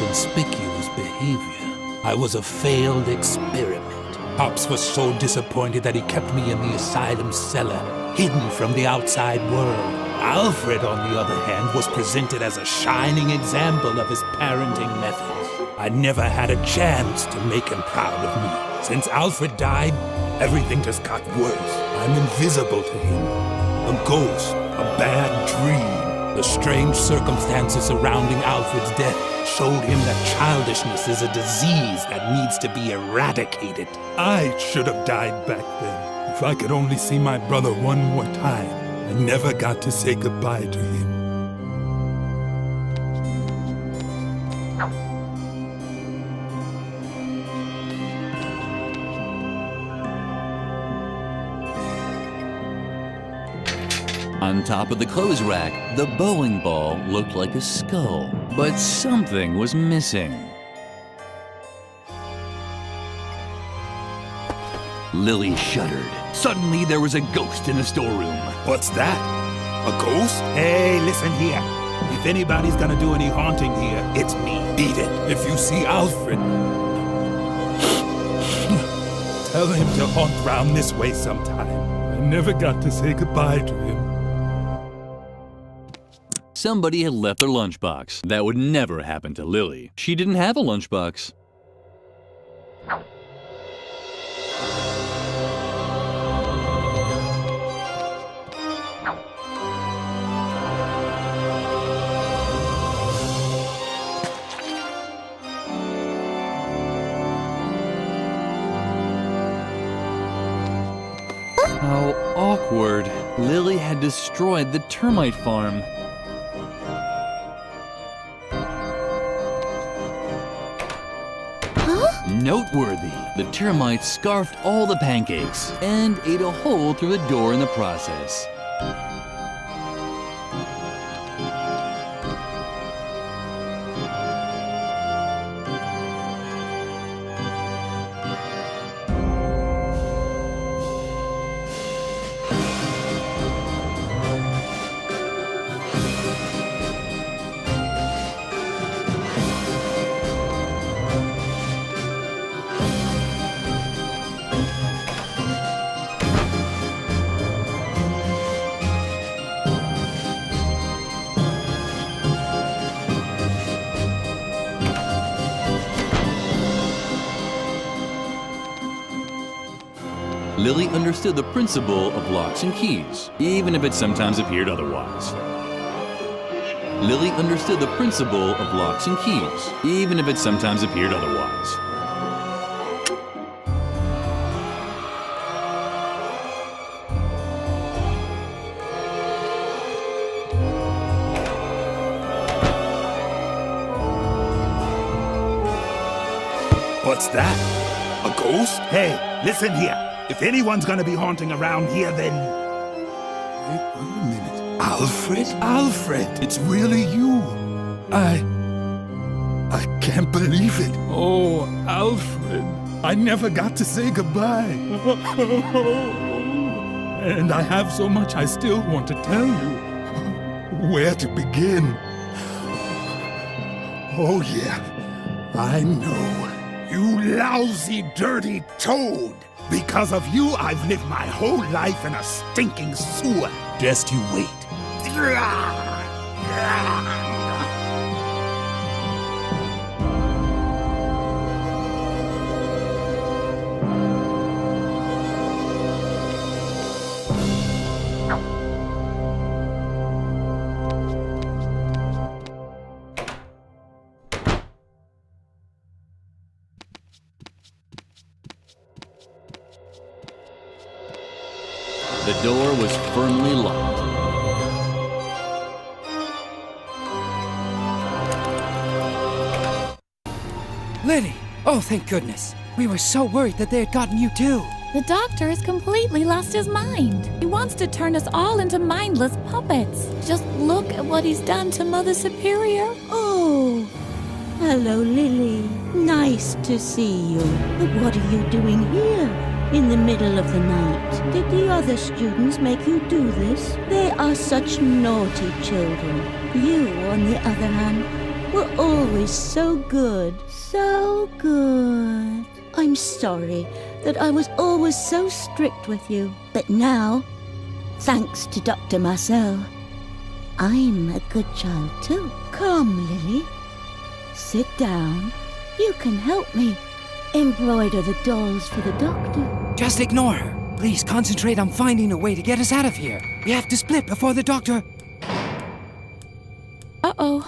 conspicuous behavior. I was a failed experiment. Pops was so disappointed that he kept me in the asylum cellar, hidden from the outside world. Alfred, on the other hand, was presented as a shining example of his parenting methods. I never had a chance to make him proud of me. Since Alfred died, everything just got worse. I'm invisible to him. A ghost, a bad dream. The strange circumstances surrounding Alfred's death showed him that childishness is a disease that needs to be eradicated. I should have died back then. If I could only see my brother one more time. I never got to say goodbye to him. On top of the clothes rack, the bowling ball looked like a skull, but something was missing. Lily shuddered. Suddenly, there was a ghost in the storeroom. What's that? A ghost? Hey, listen here. If anybody's gonna do any haunting here, it's me. Beat it. If you see Alfred, tell him to haunt round this way sometime. I never got to say goodbye to him. Somebody had left their lunchbox. That would never happen to Lily. She didn't have a lunchbox. How awkward. Lily had destroyed the termite farm. Noteworthy, the termites scarfed all the pancakes and ate a hole through the door in the process. Lily understood the principle of locks and keys, even if it sometimes appeared otherwise. Lily understood the principle of locks and keys, even if it sometimes appeared otherwise. What's that? A ghost? Hey, listen here. If anyone's gonna be haunting around here, then... Wait a minute. Alfred? Alfred! It's really you! I can't believe it. Oh, Alfred. I never got to say goodbye. And I have so much I still want to tell you. Where to begin? Oh, yeah. I know. You lousy, dirty toad! Because of you, I've lived my whole life in a stinking sewer. Just you wait. The door was firmly locked. Lily! Oh, thank goodness. We were so worried that they had gotten you too. The doctor has completely lost his mind. He wants to turn us all into mindless puppets. Just look at what he's done to Mother Superior. Oh, hello, Lily. Nice to see you. But what are you doing here in the middle of the night? Did the other students make you do this? They are such naughty children. You, on the other hand, were always so good. So good. I'm sorry that I was always so strict with you. But now, thanks to Dr. Marcel, I'm a good child too. Come, Lily. Sit down. You can help me embroider the dolls for the doctor. Just ignore her. Please concentrate on finding a way to get us out of here. We have to split before the doctor... Uh-oh.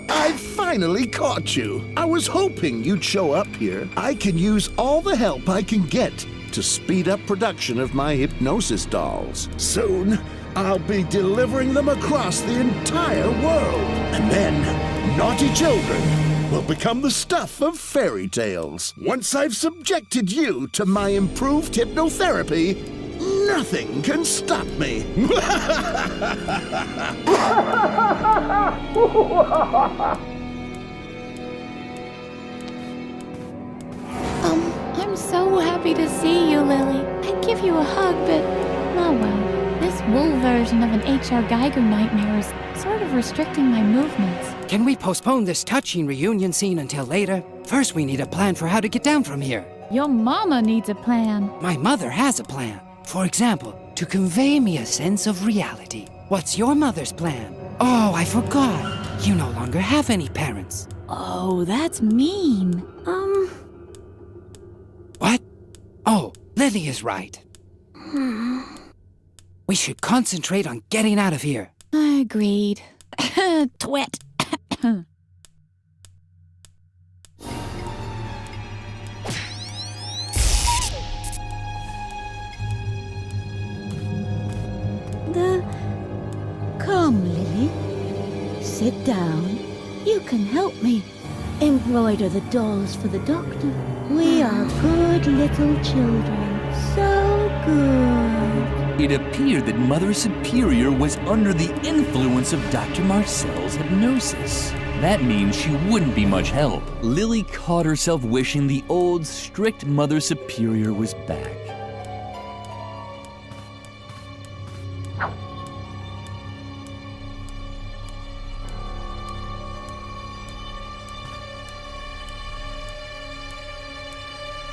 I finally caught you. I was hoping you'd show up here. I can use all the help I can get to speed up production of my hypnosis dolls. Soon, I'll be delivering them across the entire world. And then, naughty children will become the stuff of fairy tales. Once I've subjected you to my improved hypnotherapy, nothing can stop me. I'm so happy to see you, Lily. I'd give you a hug, but... oh well. This wool version of an H.R. Geiger nightmare is sort of restricting my movements. Can we postpone this touching reunion scene until later? First, we need a plan for how to get down from here. Your mama needs a plan. My mother has a plan. For example, to convey me a sense of reality. What's your mother's plan? Oh, I forgot. You no longer have any parents. Oh, that's mean. What? Oh, Lily is right. We should concentrate on getting out of here. I agreed. Twit. Come, Lily. Sit down. You can help me embroider the dolls for the doctor. We are good little children. So good. It appeared that Mother Superior was under the influence of Dr. Marcel's hypnosis. That means she wouldn't be much help. Lily caught herself wishing the old, strict Mother Superior was back.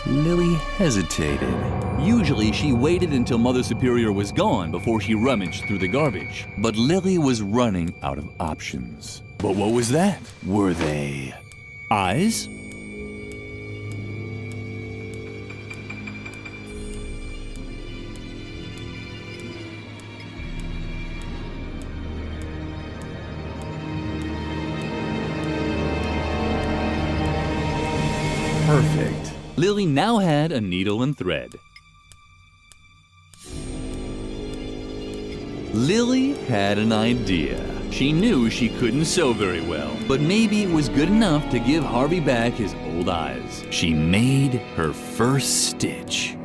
Lily hesitated. Usually she waited until Mother Superior was gone before she rummaged through the garbage. But Lily was running out of options. But what was that? Were they eyes? Perfect. Lily now had a needle and thread. Lily had an idea. She knew she couldn't sew very well, but maybe it was good enough to give Harvey back his old eyes. She made her first stitch.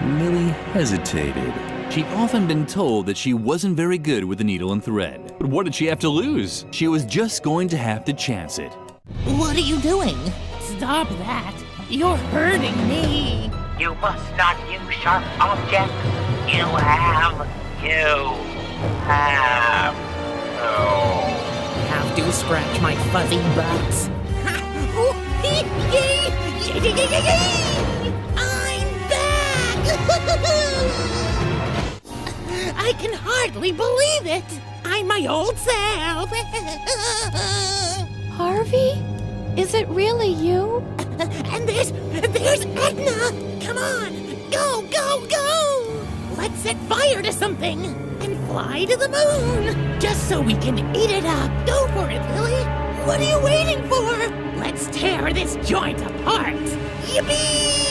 Lily hesitated. She'd often been told that she wasn't very good with the needle and thread. But what did she have to lose? She was just going to have to chance it. What are you doing? Stop that! You're hurting me! You must not use sharp objects. You have to scratch my fuzzy butts. I'm back! I can hardly believe it! I'm my old self! Harvey? Is it really you? And there's Edna! Come on! Go, go, go! Let's set fire to something and fly to the moon! Just so we can eat it up! Go for it, Lily! What are you waiting for? Let's tear this joint apart! Yippee!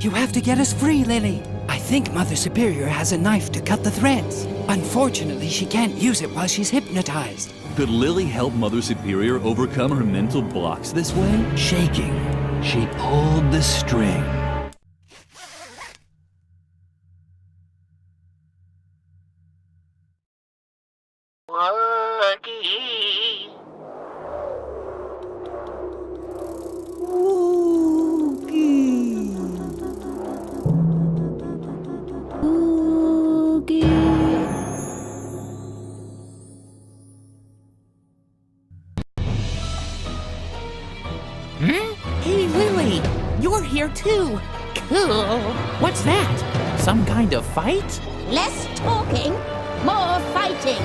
You have to get us free, Lily. I think Mother Superior has a knife to cut the threads. Unfortunately, she can't use it while she's hypnotized. Could Lily help Mother Superior overcome her mental blocks this way? Shaking, she pulled the string. Hey, Lily, you're here too. Cool. What's that? Some kind of fight? Less talking, more fighting.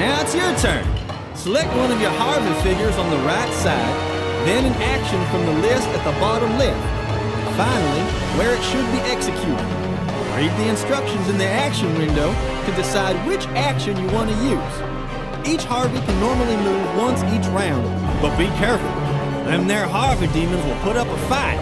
Now it's your turn. Select one of your Harvey figures on the right side, then an action from the list at the bottom left. Finally, where it should be executed. Read the instructions in the action window to decide which action you want to use. Each Harvey can normally move once each round, but be careful. Them there Harvey demons will put up a fight.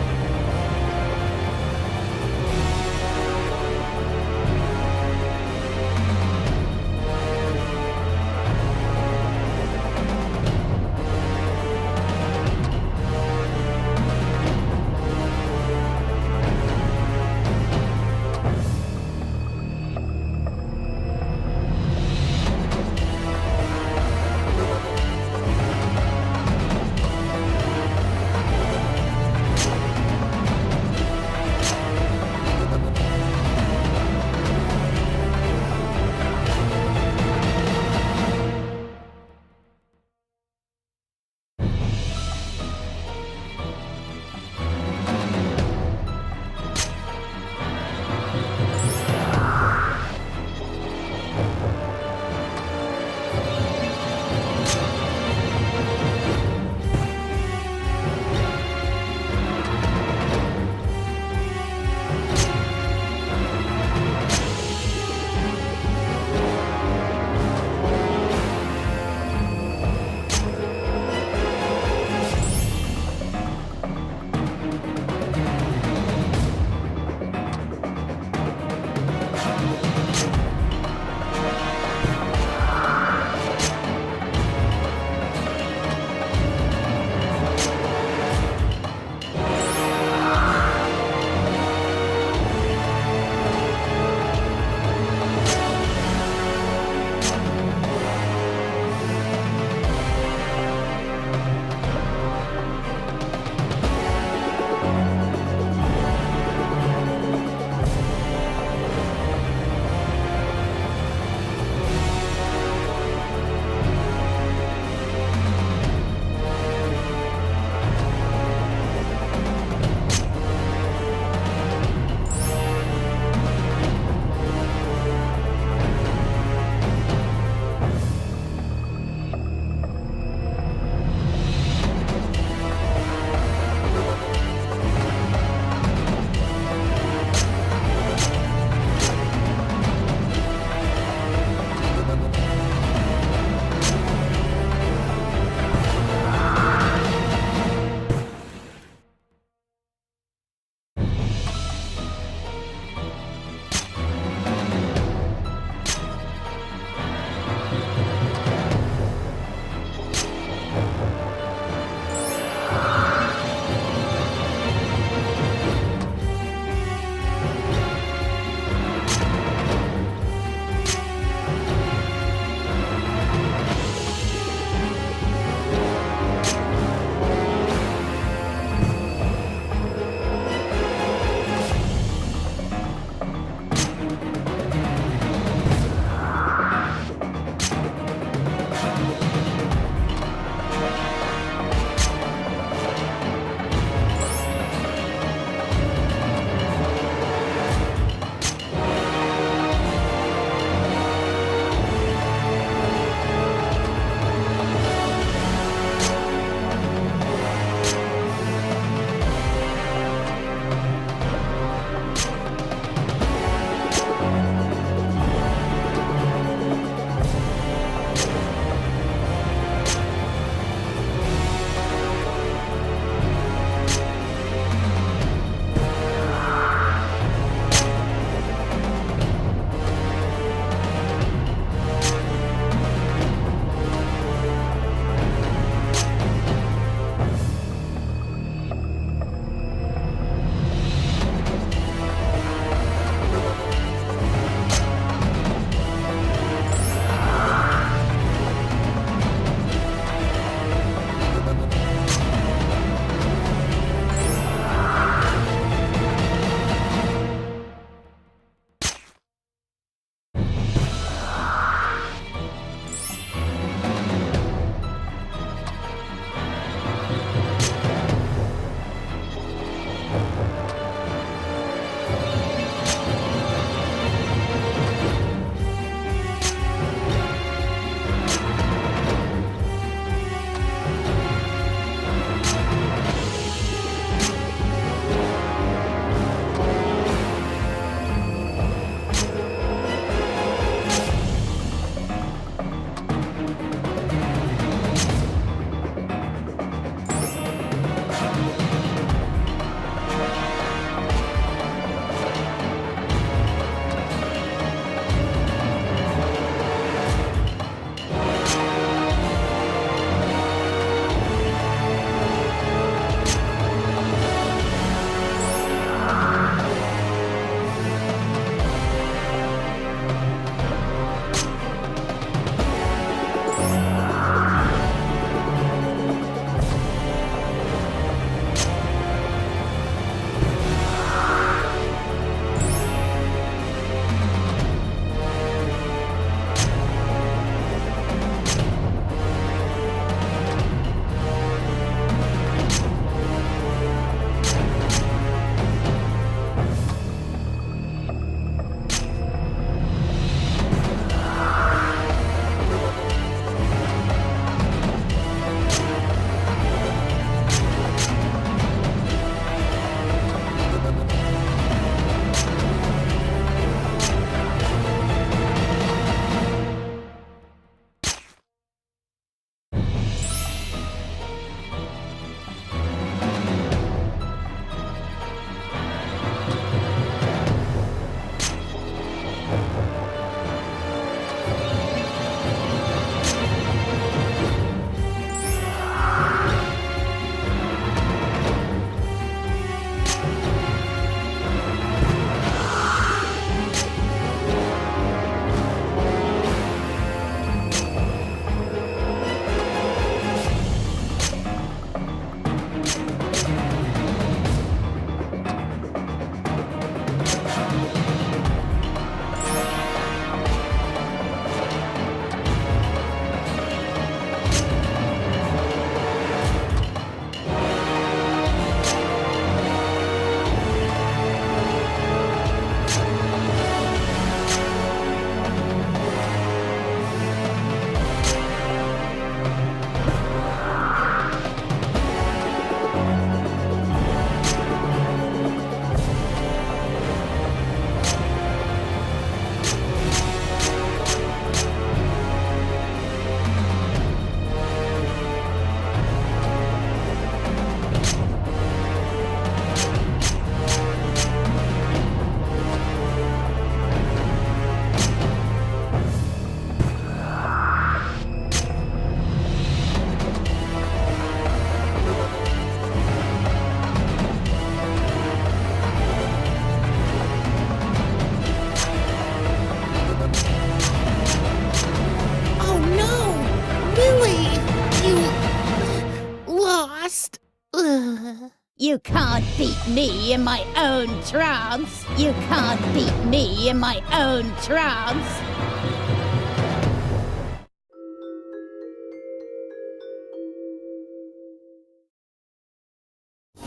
You can't beat me in my own trance. You can't beat me in my own trance.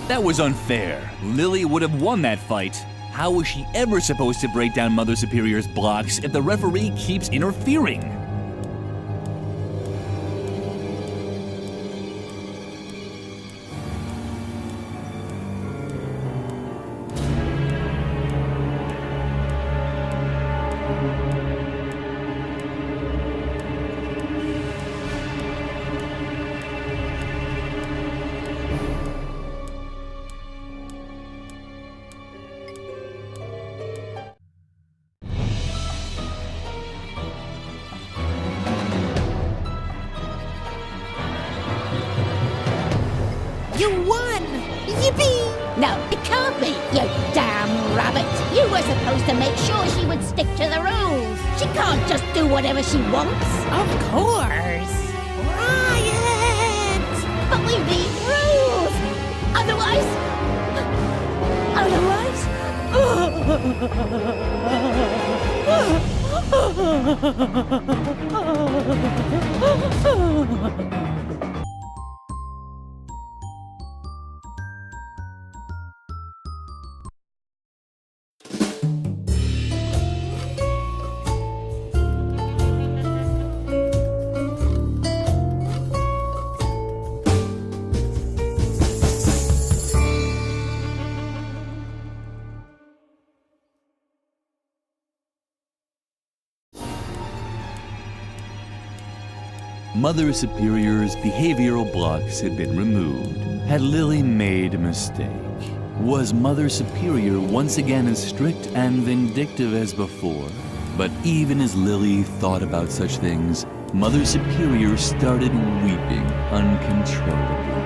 That was unfair. Lily would have won that fight. How was she ever supposed to break down Mother Superior's blocks if the referee keeps interfering? You won! Yippee! No, it can't be, you damn rabbit. You were supposed to make sure she would stick to the rules. She can't just do whatever she wants. Of course. Riot! But we need rules! Otherwise... Mother Superior's behavioral blocks had been removed. Had Lily made a mistake? Was Mother Superior once again as strict and vindictive as before? But even as Lily thought about such things, Mother Superior started weeping uncontrollably.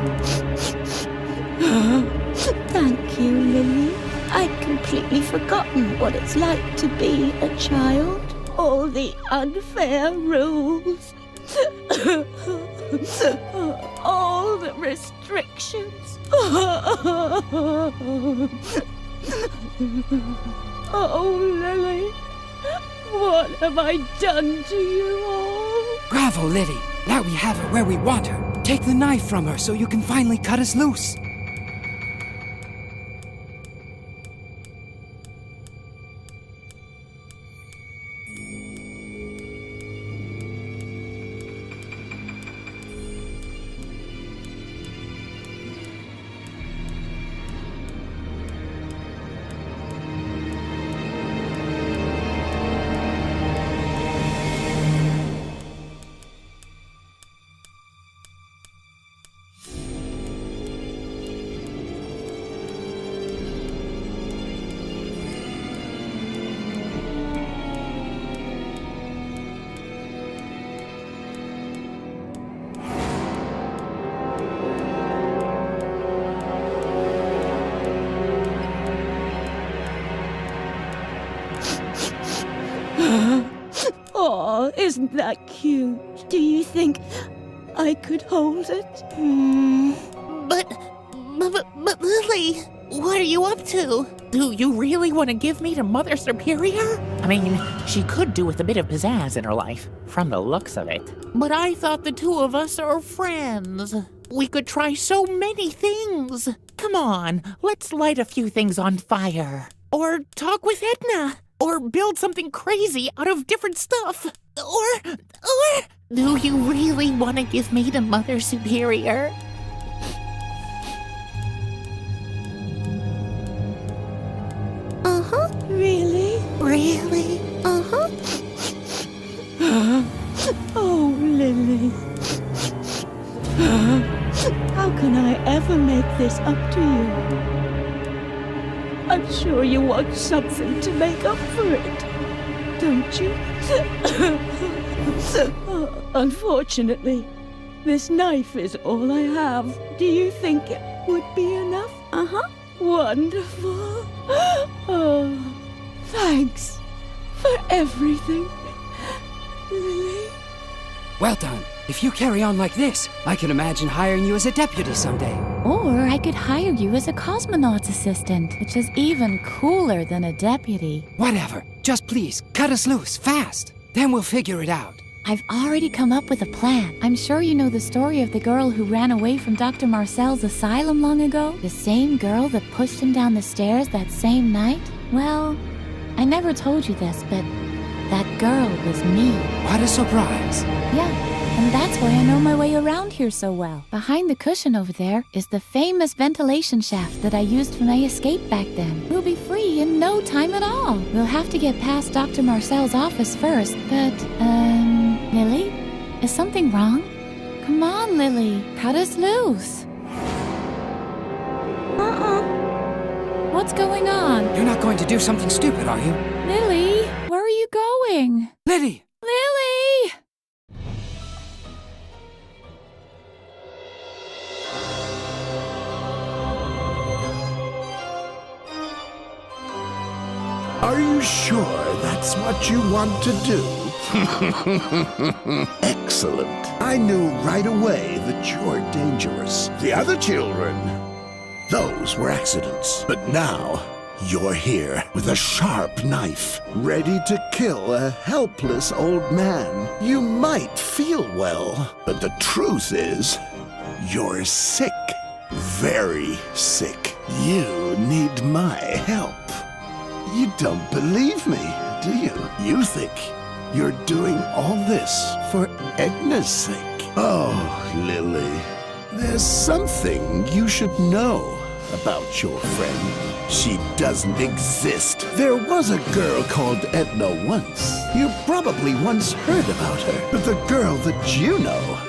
Thank you, Lily. I'd completely forgotten what it's like to be a child. All the unfair rules. All the restrictions. Oh, Lily. What have I done to you all? Bravo, Lily. Now we have her where we want her. Take the knife from her so you can finally cut us loose. Oh, isn't that cute? Do you think I could hold it? But Lily, what are you up to? Do you really want to give me to Mother Superior? I mean, she could do with a bit of pizzazz in her life, from the looks of it. But I thought the two of us are friends. We could try so many things. Come on, let's light a few things on fire. Or talk with Edna. Or build something crazy out of different stuff. Or... Do you really want to give me to Mother Superior? Uh-huh. Really? Really? Uh-huh. Oh, Lily. How can I ever make this up to you? I'm sure you want something to make up for it, don't you? Unfortunately, this knife is all I have. Do you think it would be enough? Uh-huh. Wonderful. Oh, thanks for everything, Lily. Well done. If you carry on like this, I can imagine hiring you as a deputy someday. Or I could hire you as a cosmonaut's assistant, which is even cooler than a deputy. Whatever. Just please, cut us loose, fast. Then we'll figure it out. I've already come up with a plan. I'm sure you know the story of the girl who ran away from Dr. Marcel's asylum long ago? The same girl that pushed him down the stairs that same night? Well, I never told you this, but that girl was me. What a surprise. Yeah. And that's why I know my way around here so well. Behind the cushion over there is the famous ventilation shaft that I used for my escape back then. We'll be free in no time at all. We'll have to get past Dr. Marcel's office first, but, Lily? Is something wrong? Come on, Lily. Cut us loose. What's going on? You're not going to do something stupid, are you? Lily, where are you going? Lily! Lily! Are you sure that's what you want to do? Excellent. I knew right away that you're dangerous. The other children, those were accidents. But now, you're here with a sharp knife, ready to kill a helpless old man. You might feel well, but the truth is, you're sick. Very sick. You need my help. You don't believe me, do you? You think you're doing all this for Edna's sake. Oh, Lily, there's something you should know. about your friend. She doesn't exist. There was a girl called Edna once. You probably once heard about her, but the girl that you know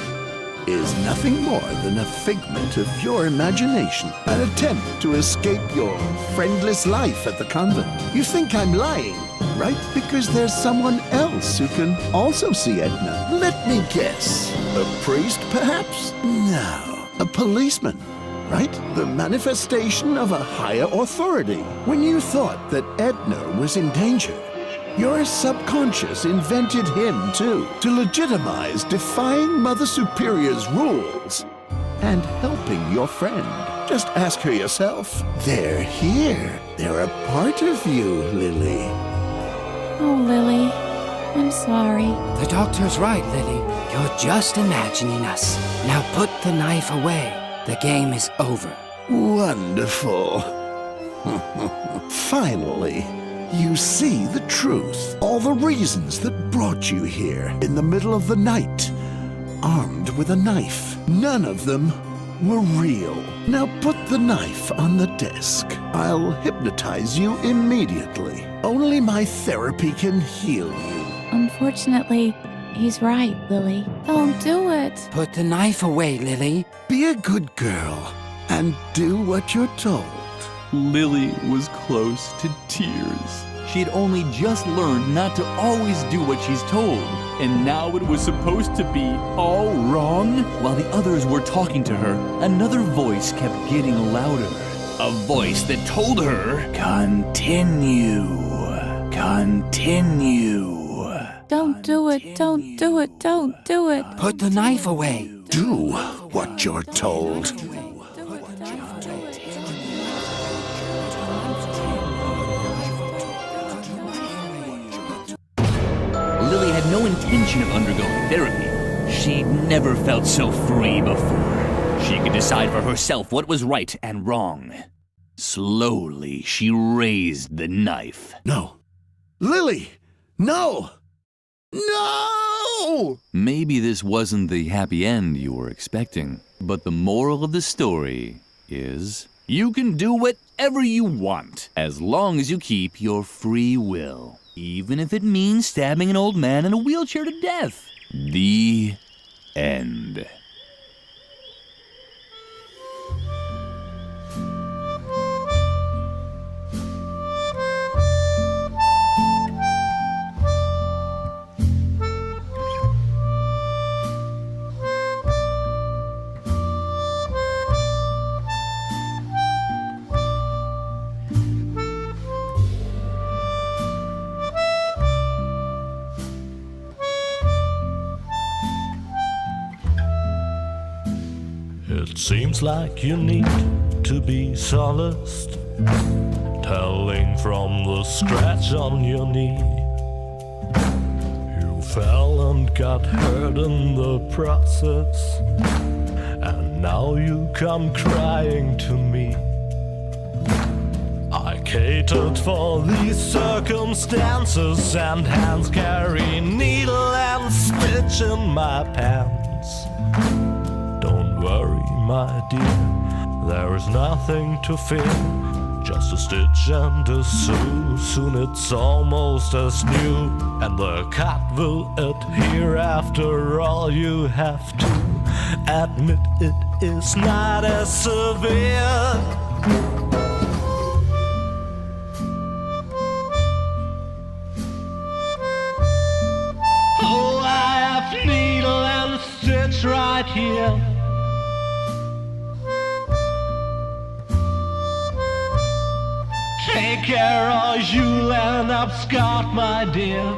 is nothing more than a figment of your imagination, an attempt to escape your friendless life at the convent. You think I'm lying, right? Because there's someone else who can also see Edna. Let me guess. A priest, perhaps? No. A policeman, right? The manifestation of a higher authority. When you thought that Edna was in danger, your subconscious invented him, too, to legitimize defying Mother Superior's rules and helping your friend. Just ask her yourself. They're here. They're a part of you, Lily. Oh, Lily, I'm sorry. The doctor's right, Lily. You're just imagining us. Now put the knife away. The game is over. Wonderful. Finally. You see the truth, all the reasons that brought you here in the middle of the night, armed with a knife. None of them were real. Now put the knife on the desk. I'll hypnotize you immediately. Only my therapy can heal you. Unfortunately, he's right, Lily. Don't do it. Put the knife away, Lily. Be a good girl and do what you're told. Lily was close to tears. She'd only just learned not to always do what she's told, and now it was supposed to be all wrong? While the others were talking to her, another voice kept getting louder. A voice that told her, "Continue. Continue." Don't do it. Don't do it. Don't do it. Put the knife away. Do what you're told. Lily had no intention of undergoing therapy. She'd never felt so free before. She could decide for herself what was right and wrong. Slowly, she raised the knife. No. Lily! No! No! Maybe this wasn't the happy end you were expecting, but the moral of the story is you can do whatever you want as long as you keep your free will. Even if it means stabbing an old man in a wheelchair to death. The end. It seems like you need to be solaced, telling from the scratch on your knee. You fell and got hurt in the process, and now you come crying to me. I catered for these circumstances, and hands carry needle and stitch in my pants. Don't worry, my dear, there is nothing to fear. Just a stitch and a sew, soon it's almost as new. And the cut will adhere after all. You have to admit it is not as severe. Oh, I have needle and stitch right here. Take care or you'll end up scarred, my dear.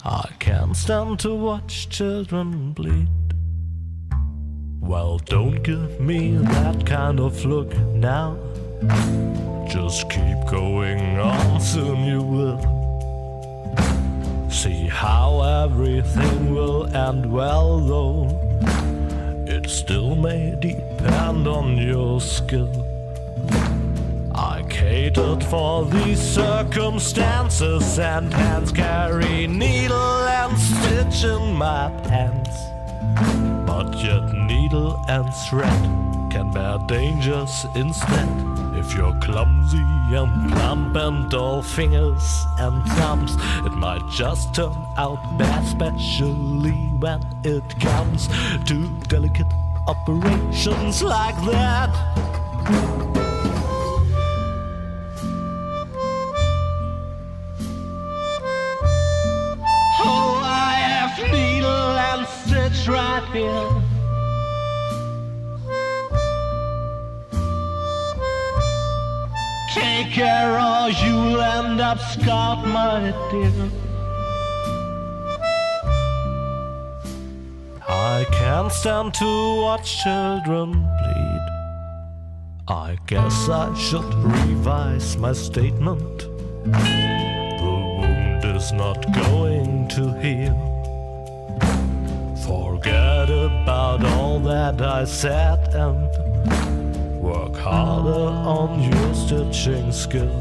I can't stand to watch children bleed. Well, don't give me that kind of look now. Just keep going on, soon you will see how everything will end well, though it still may depend on your skill. I catered for these circumstances, and hands carry needle and stitch in my pants. But But yet needle and thread can bear dangers instead. If you're clumsy and plump and all fingers and thumbs, it might just turn out bad, especially when it comes to delicate operations like that. Oh, I have needle and stitch right here. Take care or you'll end up scarred, my dear. I can't stand to watch children bleed. I guess I should revise my statement. The wound is not going to heal. Forget about all that I said and work harder on your stitching skill.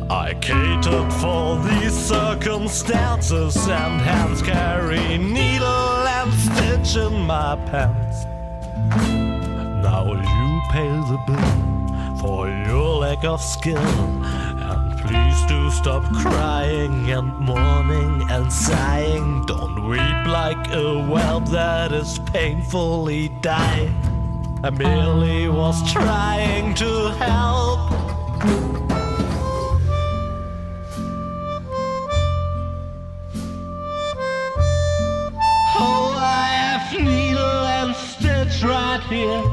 I catered for these circumstances, and hands carry needle and stitch in my pants. Now you pay the bill for your lack of skill, and please do stop crying and mourning and sighing. Don't weep like a whelp that is painfully dying. I merely was trying to help. Oh, I have needle and stitch right here.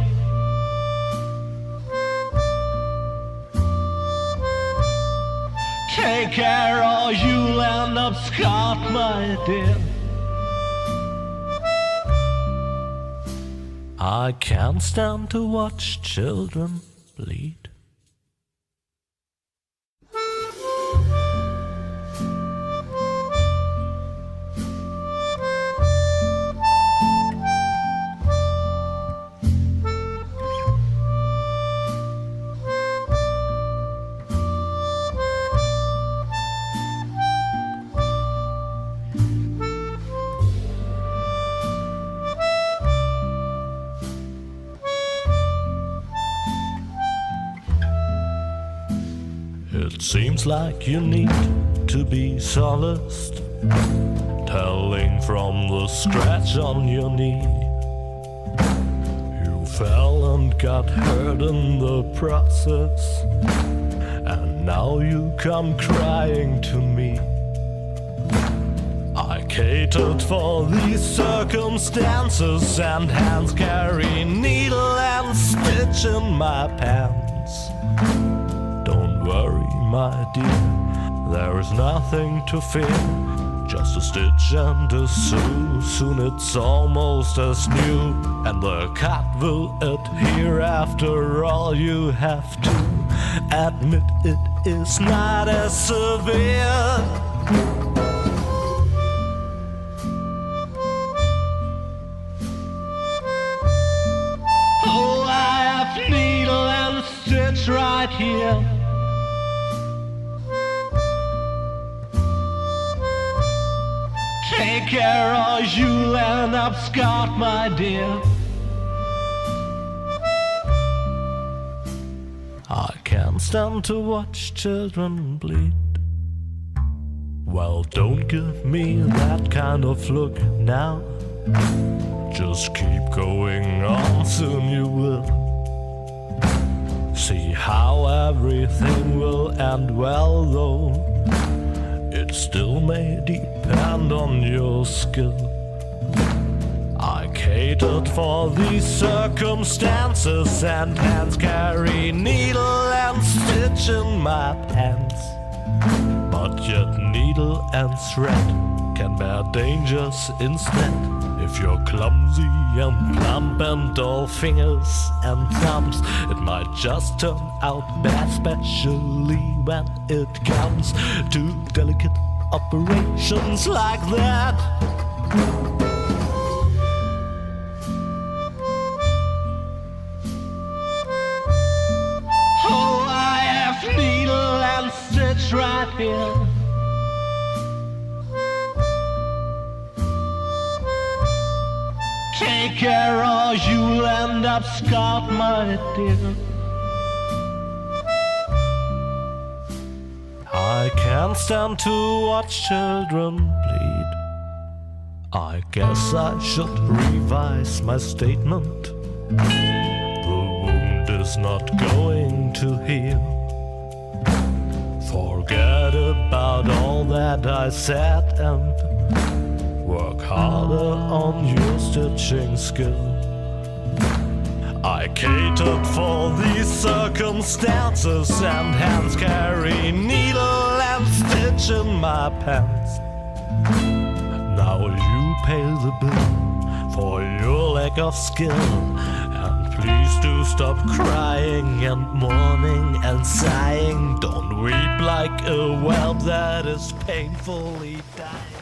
Take care or you'll end up scarred, my dear. I can't stand to watch children bleed. It seems like you need to be solaced, telling from the scratch on your knee. You fell and got hurt in the process, and now you come crying to me. I catered for these circumstances, and hands carry needle and stitch in my pants. Don't worry, my dear, there is nothing to fear. Just a stitch and a sew, soon it's almost as new, and the cut will adhere. After all, you have to admit it is not as severe. Oh, I have needle and stitch right here. Take care or you'll end up scarred, my dear. I can't stand to watch children bleed. Well, don't give me that kind of look now. Just keep going on, soon you will see how everything will end well, though it still may depend on your skill. I catered for these circumstances, and hands carry needle and stitch in my pants. But yet needle and thread can bear dangers instead. If you're clumsy and plump and all fingers and thumbs, it might just turn out bad, especially when it comes to delicate operations like that. Oh, I have needle and stitch right here. end up scarred, my dear. I can't stand to watch children bleed. I guess I should revise my statement. The wound is not going to heal. Forget about all that I said and work harder on your stitching skill. I catered for these circumstances, and hands carry needle and stitch in my pants. Now you pay the bill for your lack of skill, and please do stop crying and mourning and sighing. Don't weep like a whelp that is painfully dying.